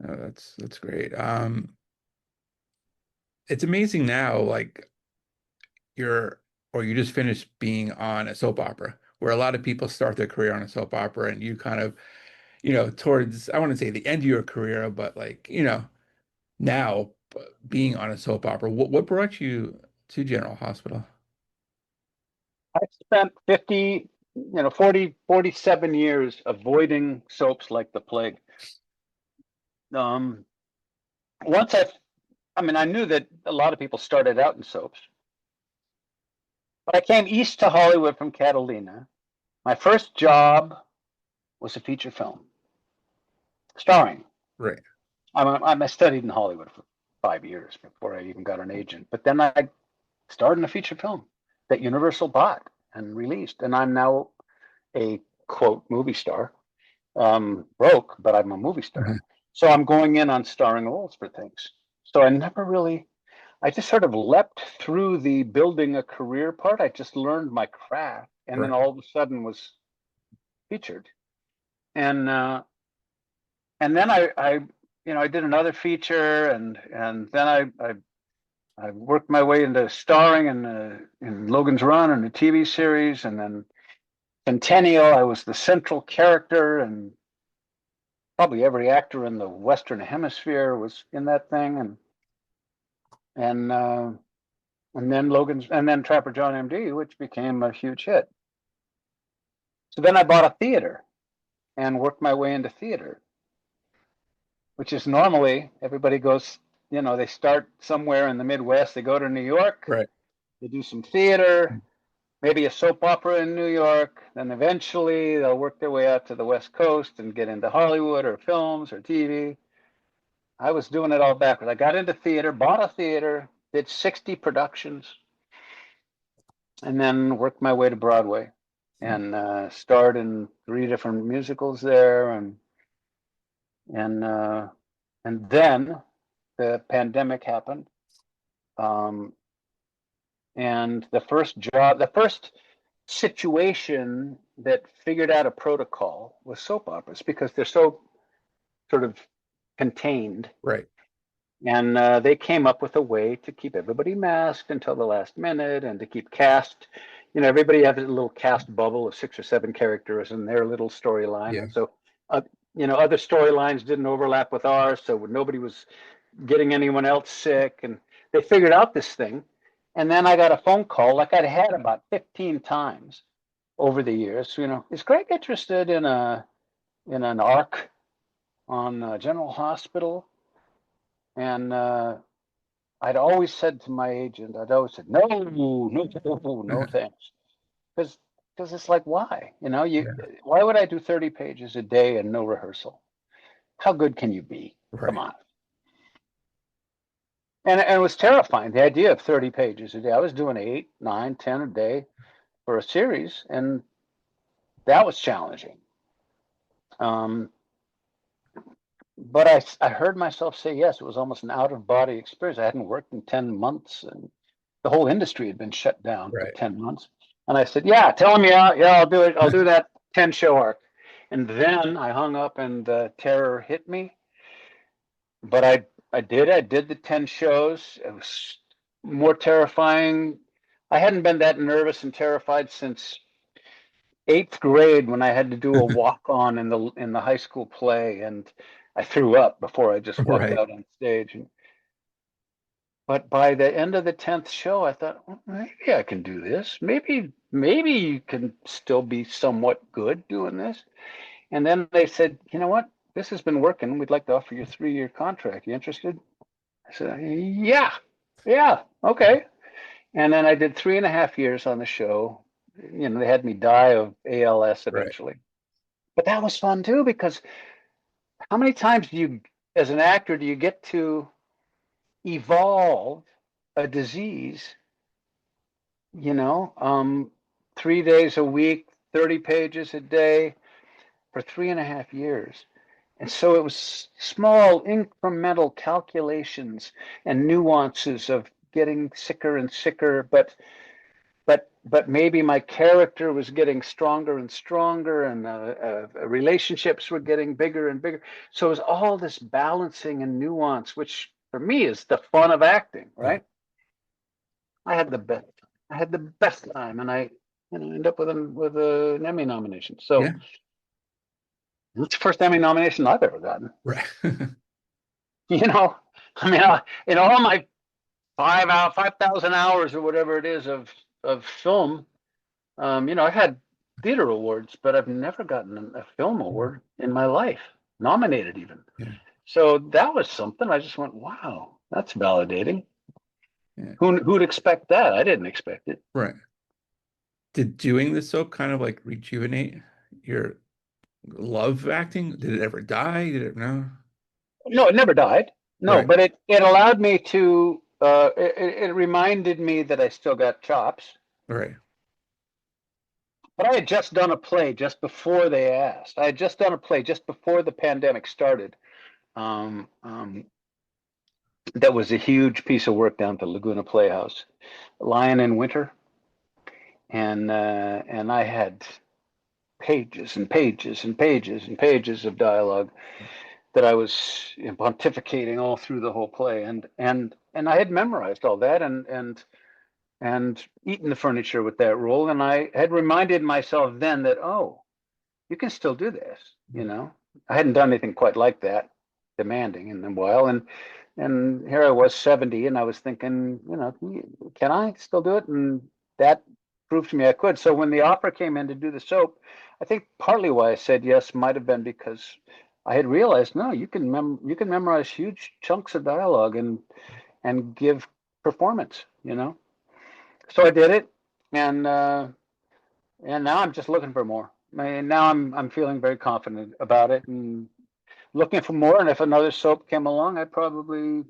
Oh, that's great. It's amazing now, like, you're or you just finished being on a soap opera, where a lot of people start their career on a soap opera, and you kind of, towards, I want to say, the end of your career, but, like, now, being on a soap opera, what brought you to General Hospital? I spent 47 years avoiding soaps like the plague. Um, once I mean, I knew that a lot of people started out in soaps, but I came east to Hollywood from Catalina. My first job was a feature film starring. Right. I studied in Hollywood for 5 years before I even got an agent, but then I starred in a feature film that Universal bought and released, and I'm now a quote movie star. Broke, but I'm a movie star. So I'm going in on starring roles for things. So I just sort of leapt through the building a career part. I just learned my craft, and then Right. all of a sudden was featured. And and then I did another feature, and then I worked my way into starring in Logan's Run and a TV series, and then Centennial. I was the central character, and probably every actor in the Western Hemisphere was in that thing, and uh, and then Trapper John M.D., which became a huge hit. So then I bought a theater and worked my way into theater, which is normally everybody goes, they start somewhere in the Midwest, they go to New York, Right. they do some theater, maybe a soap opera in New York, then eventually they'll work their way out to the West Coast and get into Hollywood or films or TV. I was doing it all backwards. I got into theater, bought a theater, did 60 productions, and then worked my way to Broadway and starred in 3 different musicals there, and uh, and then the pandemic happened, um, and the first situation that figured out a protocol was soap operas because they're so sort of contained. Right. And they came up with a way to keep everybody masked until the last minute and to keep cast. Everybody had a little cast bubble of 6 or 7 characters in their little storyline. Yeah. And so, uh, other storylines didn't overlap with ours. So nobody was getting anyone else sick. And they figured out this thing. And then I got a phone call, like I'd had about 15 times over the years. Is Greg interested in an arc on General Hospital? And I'd always said to my agent, I'd always said, no, no, no, thanks. Because it's like, why? Yeah. Why would I do 30 pages a day and no rehearsal? How good can you be? Come Right. on. And it was terrifying, the idea of 30 pages a day. I was doing 8, 9, 10 a day for a series, and that was challenging. Um, but I heard myself say yes. It was almost an out of body experience. I hadn't worked in 10 months, and the whole industry had been shut down for Right. 10 months. And I said, yeah, tell me out. Yeah, I'll do it. I'll do that 10 show arc. And then I hung up and the terror hit me. But I did the 10 shows. It was more terrifying. I hadn't been that nervous and terrified since 8th grade when I had to do a walk on in the high school play, and I threw up before I just walked Right. out on stage. But by the end of the 10th show, I thought, well, maybe I can do this. Maybe you can still be somewhat good doing this. And then they said, you know what? This has been working. We'd like to offer you a 3-year contract. You interested? I said, yeah, yeah, okay. And then I did 3.5 years on the show. They had me die of ALS Right. eventually. But that was fun too, because how many times as an actor, do you get to evolve a disease, you know, 3 days a week, 30 pages a day for 3.5 years. And so it was small incremental calculations and nuances of getting sicker and sicker, but maybe my character was getting stronger and stronger, and relationships were getting bigger and bigger. So it was all this balancing and nuance, which for me is the fun of acting, Yeah. right? I had the best. I had the best time, and I, end up with an Emmy nomination. Yeah. So it's the first Emmy nomination I've ever gotten. Right. You know, I mean, in all my 5,000 hours or whatever it is of film, I've had theater awards, but I've never gotten a film award in my life, nominated even. Yeah. So that was something. I just went, wow, that's validating. Yeah. Who'd expect that? I didn't expect it. Right. Did doing the soap kind of like rejuvenate your love of acting? Did it ever die? Did it no? No, it never died. No, Right. but it allowed me to. It reminded me that I still got chops. Right. But I had just done a play just before they asked. I had just done a play just before the pandemic started. Um, um, that was a huge piece of work down at the Laguna Playhouse, Lion in Winter, and I had pages and pages and pages and pages of dialogue that I was pontificating all through the whole play, and I had memorized all that, and eaten the furniture with that role, and I had reminded myself then that, oh, you can still do this. I hadn't done anything quite like that, demanding in a while, and here I was 70, and I was thinking, can I still do it? And that proved to me I could. So when the offer came in to do the soap, I think partly why I said yes might have been because I had realized, no, you can memorize huge chunks of dialogue and give performance. So I did it, and now I'm just looking for more. Now I'm feeling very confident about it and looking for more. And if another soap came along, I'd probably,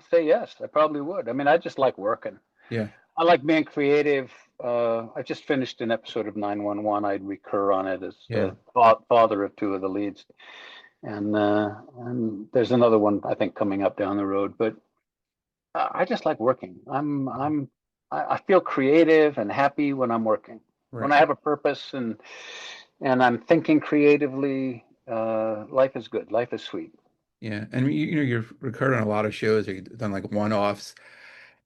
say yes. I probably would. I mean, I just like working. Yeah. I like being creative. I just finished an episode of 911. I'd recur on it as Yeah. the father of two of the leads, and there's another one I think coming up down the road. But I just like working. I feel creative and happy when I'm working. When Right. I have a purpose and I'm thinking creatively, life is good. Life is sweet. Yeah. And you've recorded on a lot of shows, or you've done like one-offs.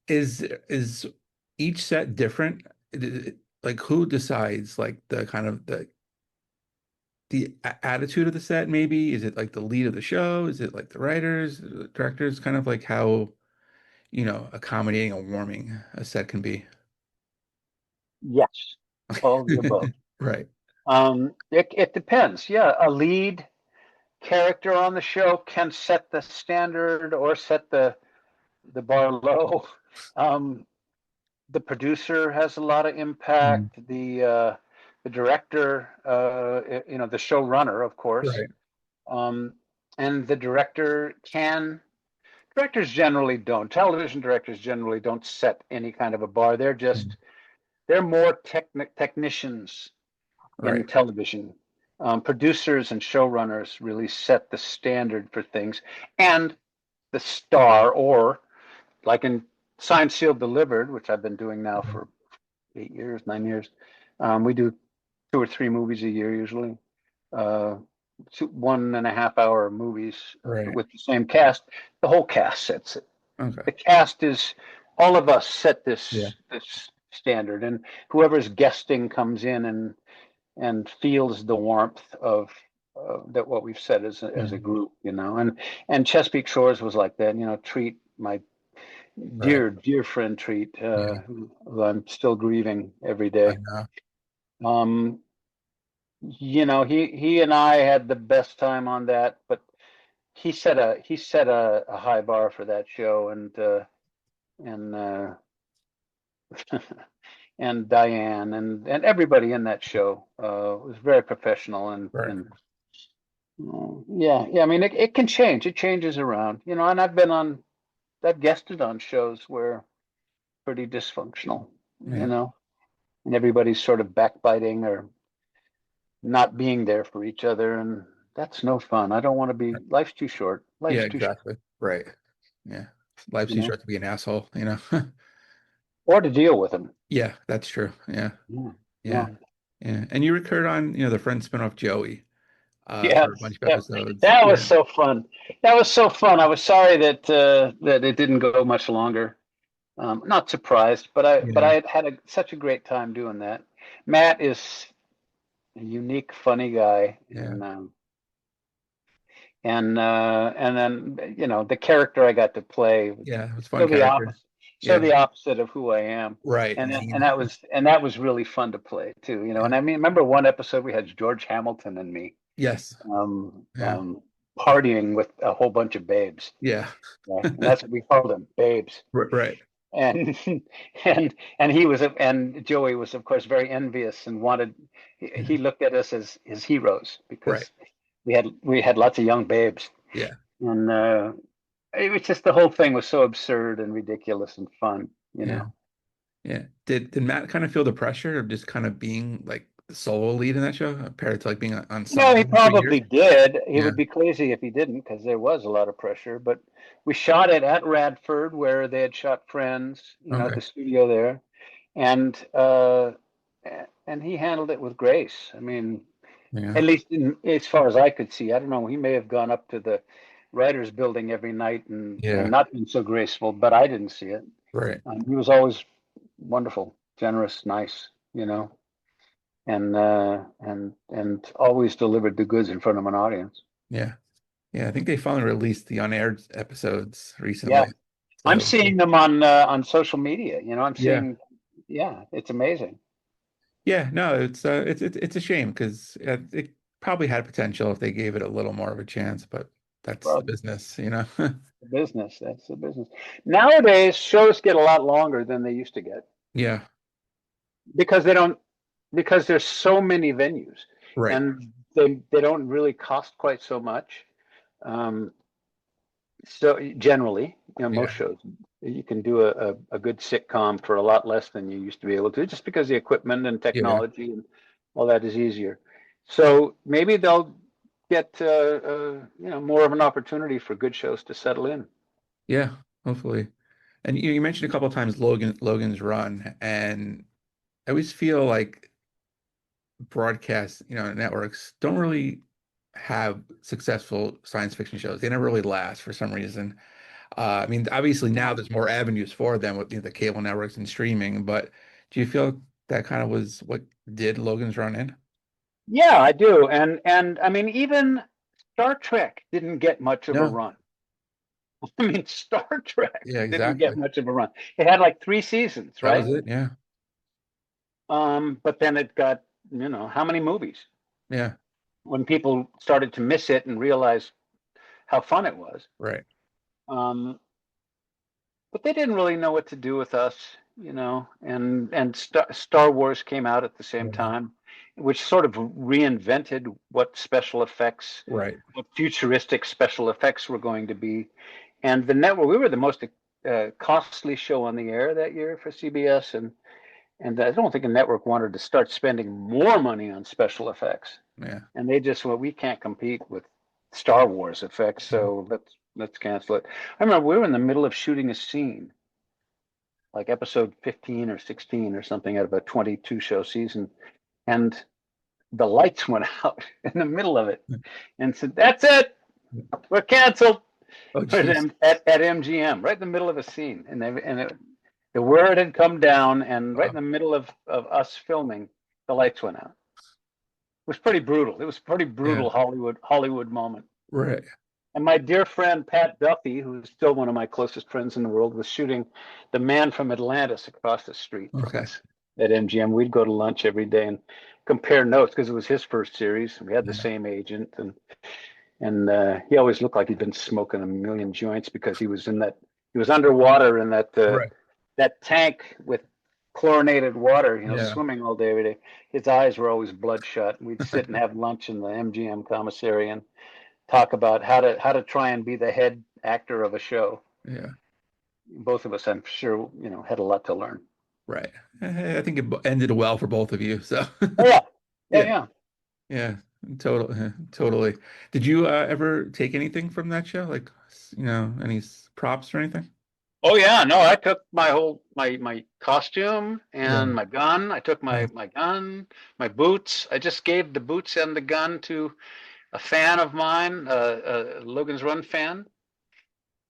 Is each set different? Like who decides like the kind of the attitude of the set, maybe? Is it like the lead of the show? Is it like the writers, the directors, kind of like how, accommodating or warming a set can be? Yes, all the above. Right. It depends. Yeah, a lead character on the show can set the standard or set the bar low. Um, the producer has a lot of Mm. impact. The director, the showrunner, of course, Right. um, and the director can. Directors generally don't. Television directors generally don't set any kind of a bar. Mm. They're more technicians in Right. television. Producers and showrunners really set the standard for things, and the star, or like in Signed, Sealed, Delivered, which I've been doing now Mhm. for 8 years, 9 years. We do 2 or 3 movies a year usually, uh, 1.5 hour movies Right. with the same cast. The whole cast sets it. Okay. The cast is all of us set Yeah. this standard, and whoever's guesting comes in and feels the warmth of that what we've said as a Mhm. group, and Chesapeake Shores was like that. Treat, my Right. dear friend Treat, Yeah. who I'm still grieving every I day. know. Um, he and I had the best time on that, but he set a high bar for that show, and and Diane and everybody in that show was very professional, and Right. and yeah, yeah. I mean, it can change. It changes around, and I've been on I've guested on shows where pretty dysfunctional, Yeah. and everybody's sort of backbiting or not being there for each other, and that's no fun. I don't want to be. Life's too short. Yeah, Life's too short, exactly. Right. Yeah. Life's you too know, short to be an asshole, or to deal with them. Yeah, that's true. Yeah. Yeah, Yeah. yeah, Yeah. And you recurred on, the Friends spinoff Joey, for a yes, bunch of yeah. episodes. That was Yeah. so fun. That was so fun. I was sorry that it didn't go much longer. Not surprised, but I Yeah. had such a great time doing that. Matt is a unique, funny guy, Yeah. and then the character I got to play was Yeah. It was a fun so the character. opposite, so Yeah. the opposite of who I am, Right. and Mean. that was really fun to play too. Yeah. And I mean, remember one episode we had George Hamilton and me Yes. um, Yeah. um, partying with a whole bunch of babes. Yeah. Yeah, and that's what we called them, babes. Right. And and Joey was of course very envious and wanted. He Yeah. looked at us as his heroes Right. because we had lots of young babes, Yeah. and it was just the whole thing was so absurd and ridiculous and fun, Yeah. Yeah. Did Matt kind of feel the pressure of just kind of being like the solo lead in that show compared to like being He ensemble for years? probably did. He Yeah. would be crazy if he didn't, because there was a lot of pressure. But we shot it at Radford, where they had shot Friends, at Okay. the studio there, and and he handled it with grace. I mean, Yeah. at least as far as I could see. I don't know. He may have gone up to the writers' building every night and Yeah. not been so graceful, but I didn't see it. Right. He was always wonderful, generous, nice, and always delivered the goods in front of an audience. Yeah. Yeah. I think they finally released the unaired episodes Yeah, recently. I'm So seeing them on social media. I'm yeah. seeing, yeah, it's amazing. Yeah. No, it's a shame because it probably had potential if they gave it a little more of a chance, but that's the Well, business. the business, that's the business. Nowadays, shows get a lot longer than they used to get Yeah. because they don't because there's so many venues Right. and they don't really cost quite so much. Um, So generally, most Yeah. shows you can do a good sitcom for a lot less than you used to be able to, just because the equipment and Yeah. technology and all that is easier. So maybe they'll get more of an opportunity for good shows to settle in. Yeah. Hopefully. And you mentioned a couple of times Logan's Run, and I always feel like broadcast, networks don't really have successful science fiction shows. They never really last for some reason. I mean, obviously now there's more avenues for them with the cable networks and streaming, but do you feel that kind of was what did Logan's Run in? Yeah, I do, and I mean even Star Trek didn't get much of a No. run. I mean Star Trek Yeah, didn't exactly. get much of a run. It had like 3 seasons, That was right? it. Yeah. But then it got how many movies? Yeah. When people started to miss it and realize how fun it was. Right. Um, but they didn't really know what to do with us, and Star Wars came out at the same Yeah. time, which sort of reinvented what special effects, Right. what futuristic special effects were going to be. And the network, we were the most costly show on the air that year for CBS, and I don't think a network wanted to start spending more money on special effects. Yeah. And they just went, we can't compete with Star Wars effects, so let's cancel it. I remember we were in the middle of shooting a scene, like episode 15 or 16 or something out of a 22 show season, and the lights went out in the middle of it, and said, "That's it, we're canceled." Oh, geez. At MGM, right in the middle of a scene, the word had come down, and right in Wow. the middle of us filming, the lights went out. It was pretty brutal. It was a pretty Yeah. brutal Hollywood moment. Right. And my dear friend Pat Duffy, who's still one of my closest friends in the world, was shooting The Man from Atlantis across the street from Okay. us at MGM. We'd go to lunch every day and compare notes because it was his first series. We had the Yeah. same agent, and he always looked like he'd been smoking a million joints because he was underwater in Right. that tank with chlorinated water, Yeah. swimming all day every day. His eyes were always bloodshot. We'd sit and have lunch in the MGM commissary and talk about how to try and be the head actor of a show. Yeah. both of us, I'm sure, had a lot to learn. Right. I think it ended well for both of you. So Oh, yeah, yeah, yeah, yeah. yeah, totally. Did you ever take anything from that show? Like, any props or anything? Oh yeah, no, I took my whole my costume Yeah. and my gun. I took Yeah. my gun, my boots. I just gave the boots and the gun to a fan of mine, a Logan's Run fan,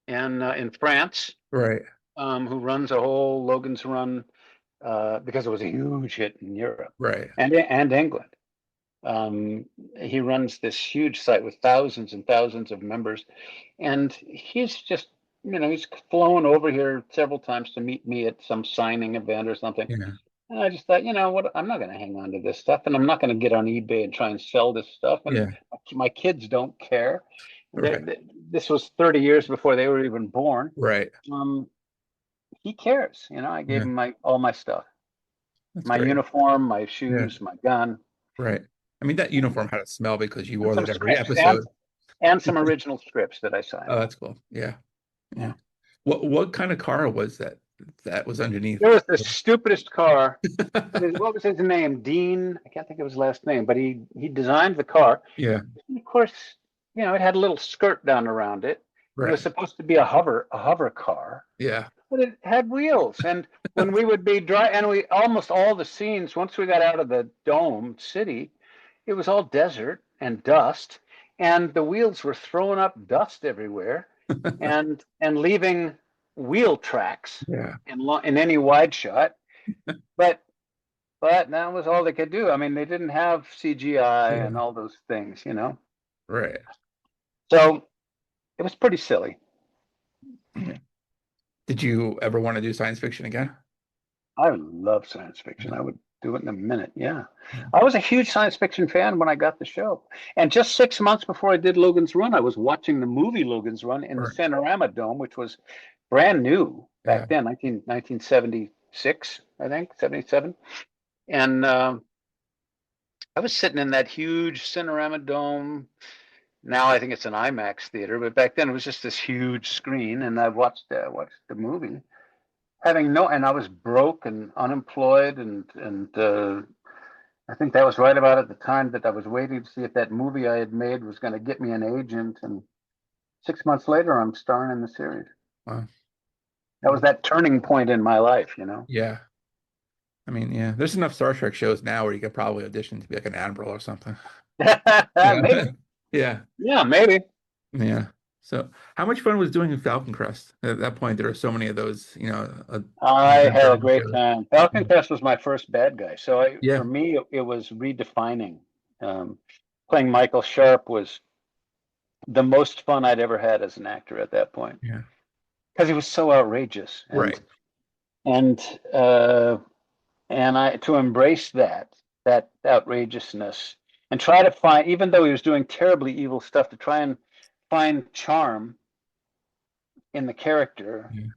and in France, Right. who runs a whole Logan's Run because it was a huge hit in Europe Right. and England. Um, he runs this huge site with thousands and thousands of members, and he's just, he's flown over here several times to meet me at some signing event or something. Yeah. And I just thought, what, I'm not going to hang on to this stuff, and I'm not going to get on eBay and try and sell this stuff. And Yeah. my kids don't care. Right. This was 30 years before they were even born. Right. Um, he cares. I gave Yeah. him all my stuff, That's my great. uniform, my Yeah. shoes, my gun, Right. I mean, that uniform had a smell because you and wore some that every scripts and episode. and some original scripts that I signed. Oh, that's cool. Yeah. Yeah. Yeah. What kind of car was that was underneath? There was the stupidest car. What was his name? Dean. I can't think of his last name, but he designed the car. Yeah. And of course, it had a little skirt down around it. It was Right. supposed to be a hover car, Yeah. but it had wheels. And when we would be and we almost all the scenes, once we got out of the dome city, it was all desert and dust, and the wheels were throwing up dust everywhere, and leaving wheel tracks Yeah. in any wide shot. But that was all they could do. I mean, they didn't have CGI Yeah. and all those things. Right. So it was pretty silly. Yeah. Did you ever want to do science fiction again? I love science fiction. I would do it in a minute. Yeah. Yeah. I was a huge science fiction fan when I got the show. And just 6 months before I did Logan's Run, I was watching the movie Logan's Run in the Right. Cinerama Dome, which was brand new Yeah. back then, 1976, I think, 77. And I was sitting in that huge Cinerama Dome. Now I think it's an IMAX theater, but back then it was just this huge screen, and I watched the movie, and I was broke and unemployed, and I think that was right about at the time that I was waiting to see if that movie I had made was going to get me an agent, and 6 months later I'm starring in the series. Wow. That was that turning point in my life. Yeah. I mean, yeah, there's enough Star Trek shows now where you could probably audition to be like an admiral or something. Yeah. Maybe. Yeah. Yeah, maybe. Yeah. So how much fun was doing Falcon Crest? At that point, there were so many of those, I had a great shows. time. Falcon Crest was my first bad guy, so Yeah. for me it was redefining. Um, Playing Michael Sharpe was the most fun I'd ever had as an actor at that point Yeah. because he was so outrageous, Right. and uh, and I to embrace that outrageousness and try to find, even though he was doing terribly evil stuff, to try and find charm in the character, Yeah.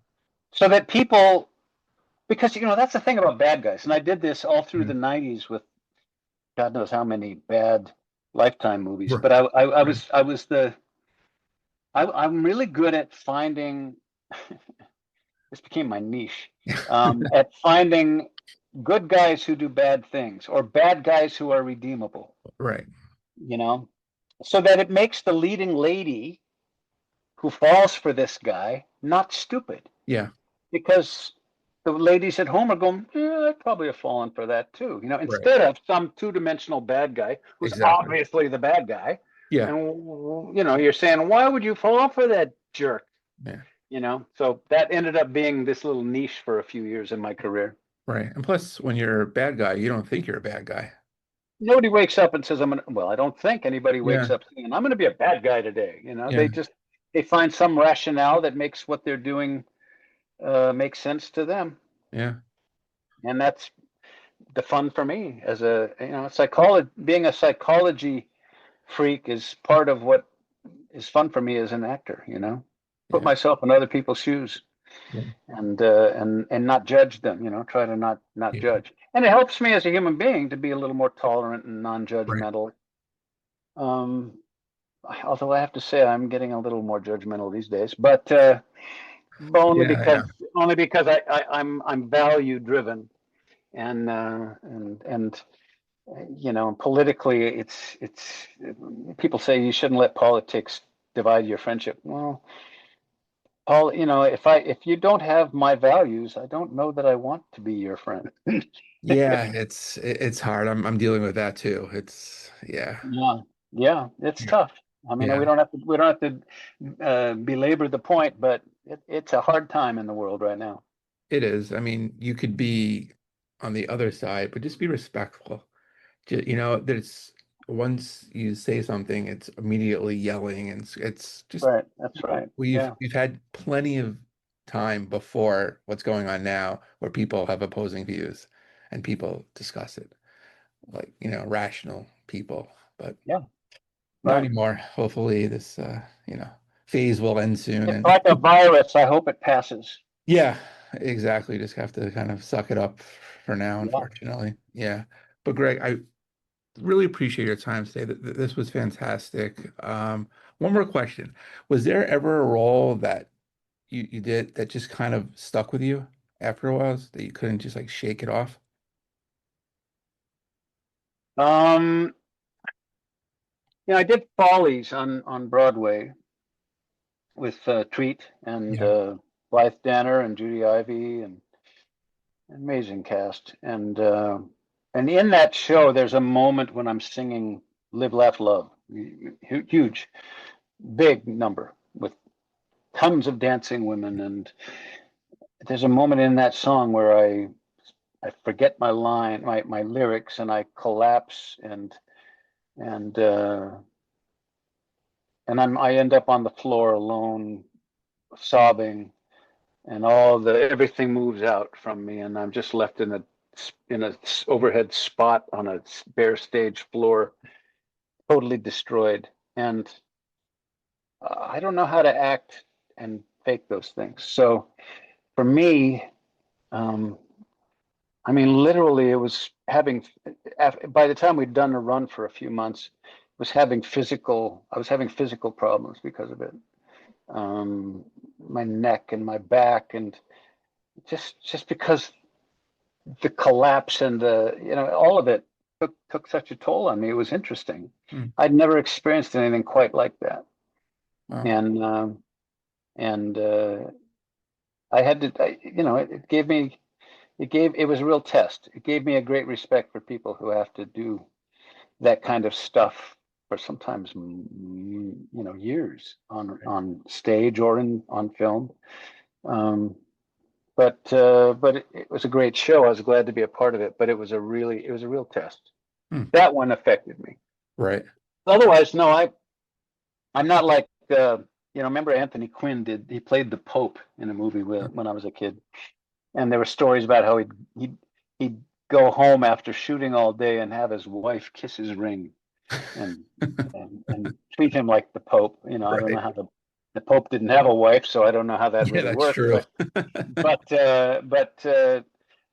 so that people, because that's the thing about bad guys, and I did this all through Yeah. the '90s with God knows how many bad Lifetime movies, Right. but I Right. was I'm really good at finding. This became my niche, at finding good guys who do bad things or bad guys who are redeemable, Right. you know, so that it makes the leading lady who falls for this guy not stupid, Yeah. because the ladies at home are going, I'd probably have fallen for that too, Right. instead of some two-dimensional bad guy who's Exactly. obviously the bad guy. Yeah. And you're saying, why would you fall for that jerk? Yeah. So that ended up being this little niche for a few years in my career. Right. And plus, when you're a bad guy, you don't think you're a bad guy. Nobody wakes up and says, I don't think anybody wakes Yeah. up saying, I'm going to be a bad guy today. Yeah. They find some rationale that makes what they're doing make sense to them. Yeah. And that's the fun for me as being a psychology freak is part of what is fun for me as an actor, put Yeah. myself in other people's shoes, Yeah. and not judge them, try to not Yeah. judge. And it helps me as a human being to be a little more tolerant and Right. non-judgmental. Although I have to say I'm getting a little more judgmental these days, but But only Yeah, yeah, because I'm value driven, and politically, it's people say you shouldn't let politics divide your friendship. Well, Paul, if you don't have my values, I don't know that I want to be your friend. yeah. It's hard. I'm dealing with that too. It's yeah, Yeah, yeah, it's yeah, tough. I mean, yeah. we don't have to belabor the point, but it's a hard time in the world right now. It is. I mean, you could be on the other side, but just be respectful. There's once you say something, it's immediately yelling, and it's just Right, that's right. Yeah, we've had plenty of time before what's going on now where people have opposing views and people discuss it like, rational people, but yeah, not right. anymore. Hopefully this phase will end soon It's and like a virus. I hope it passes. yeah, exactly. Just have to kind of suck it up for now, Yeah. unfortunately. Yeah. But Greg, I really appreciate your time today. This was fantastic. One more question. Was there ever a role that you did that just kind of stuck with you after a while that you couldn't just like shake it off? Um, I did Follies on Broadway with Treat and Yeah. Blythe Danner and Judy Ivey and amazing cast. And in that show, there's a moment when I'm singing "Live, Laugh, Love," huge, big number with tons of dancing women, and there's a moment in that song where I forget my line, my lyrics, and I collapse and uh, and I end up on the floor alone, sobbing, and everything moves out from me, and I'm just left in a overhead spot on a bare stage floor, totally destroyed. And I don't know how to act and fake those things. So for me, um, I mean, literally, it was by the time we'd done a run for a few months, I was having physical problems because of it. My neck and my back, and just because the collapse and all of it took such a toll on me. It was interesting. Hmm. I'd never experienced anything quite like that, Wow. and I had to. It was a real test. It gave me a great respect for people who have to do that kind of stuff for sometimes years on stage or on film. Um, but it was a great show. I was glad to be a part of it, but it was a real test. Hmm. That one affected me. Right. Otherwise, no, I'm not like remember Anthony Quinn he played the Pope in a movie when I was a kid, and there were stories about how he'd go home after shooting all day and have his wife kiss his ring and and treat him like the Pope. I don't know Right. how the Pope didn't have a wife, so I don't know how that Yeah, really that's worked, true. but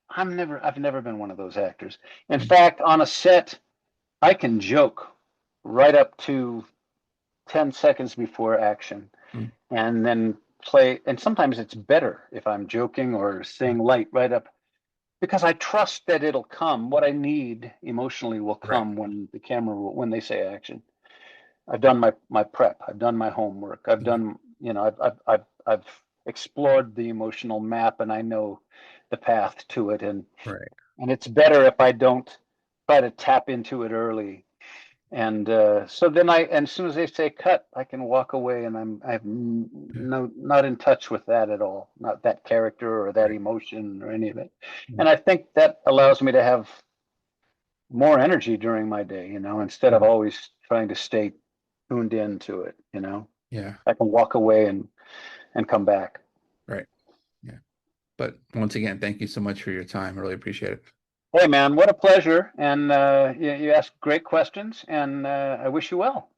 I've never been one of those actors. In fact, on a set, I can joke right up to 10 seconds before action Hmm. and then play. And sometimes it's better if I'm joking or staying light right up because I trust that it'll come. What I need emotionally will Right. come when they say action. I've done my prep. I've done my homework. I've Yeah. done, I've explored the emotional map and I know the path to it. Right. And it's better if I don't try to tap into it early. And so then and as soon as they say cut, I can walk away and Yeah. not in touch with that at all, not that character or that Right. emotion or any of it. Hmm. And I think that allows me to have more energy during my day, instead of Hmm. always trying to stay tuned into it. Yeah. I can walk away and come back. Right. Yeah. But once again, thank you so much for your time. I really appreciate it. Hey man, what a pleasure. And you asked great questions and I wish you well.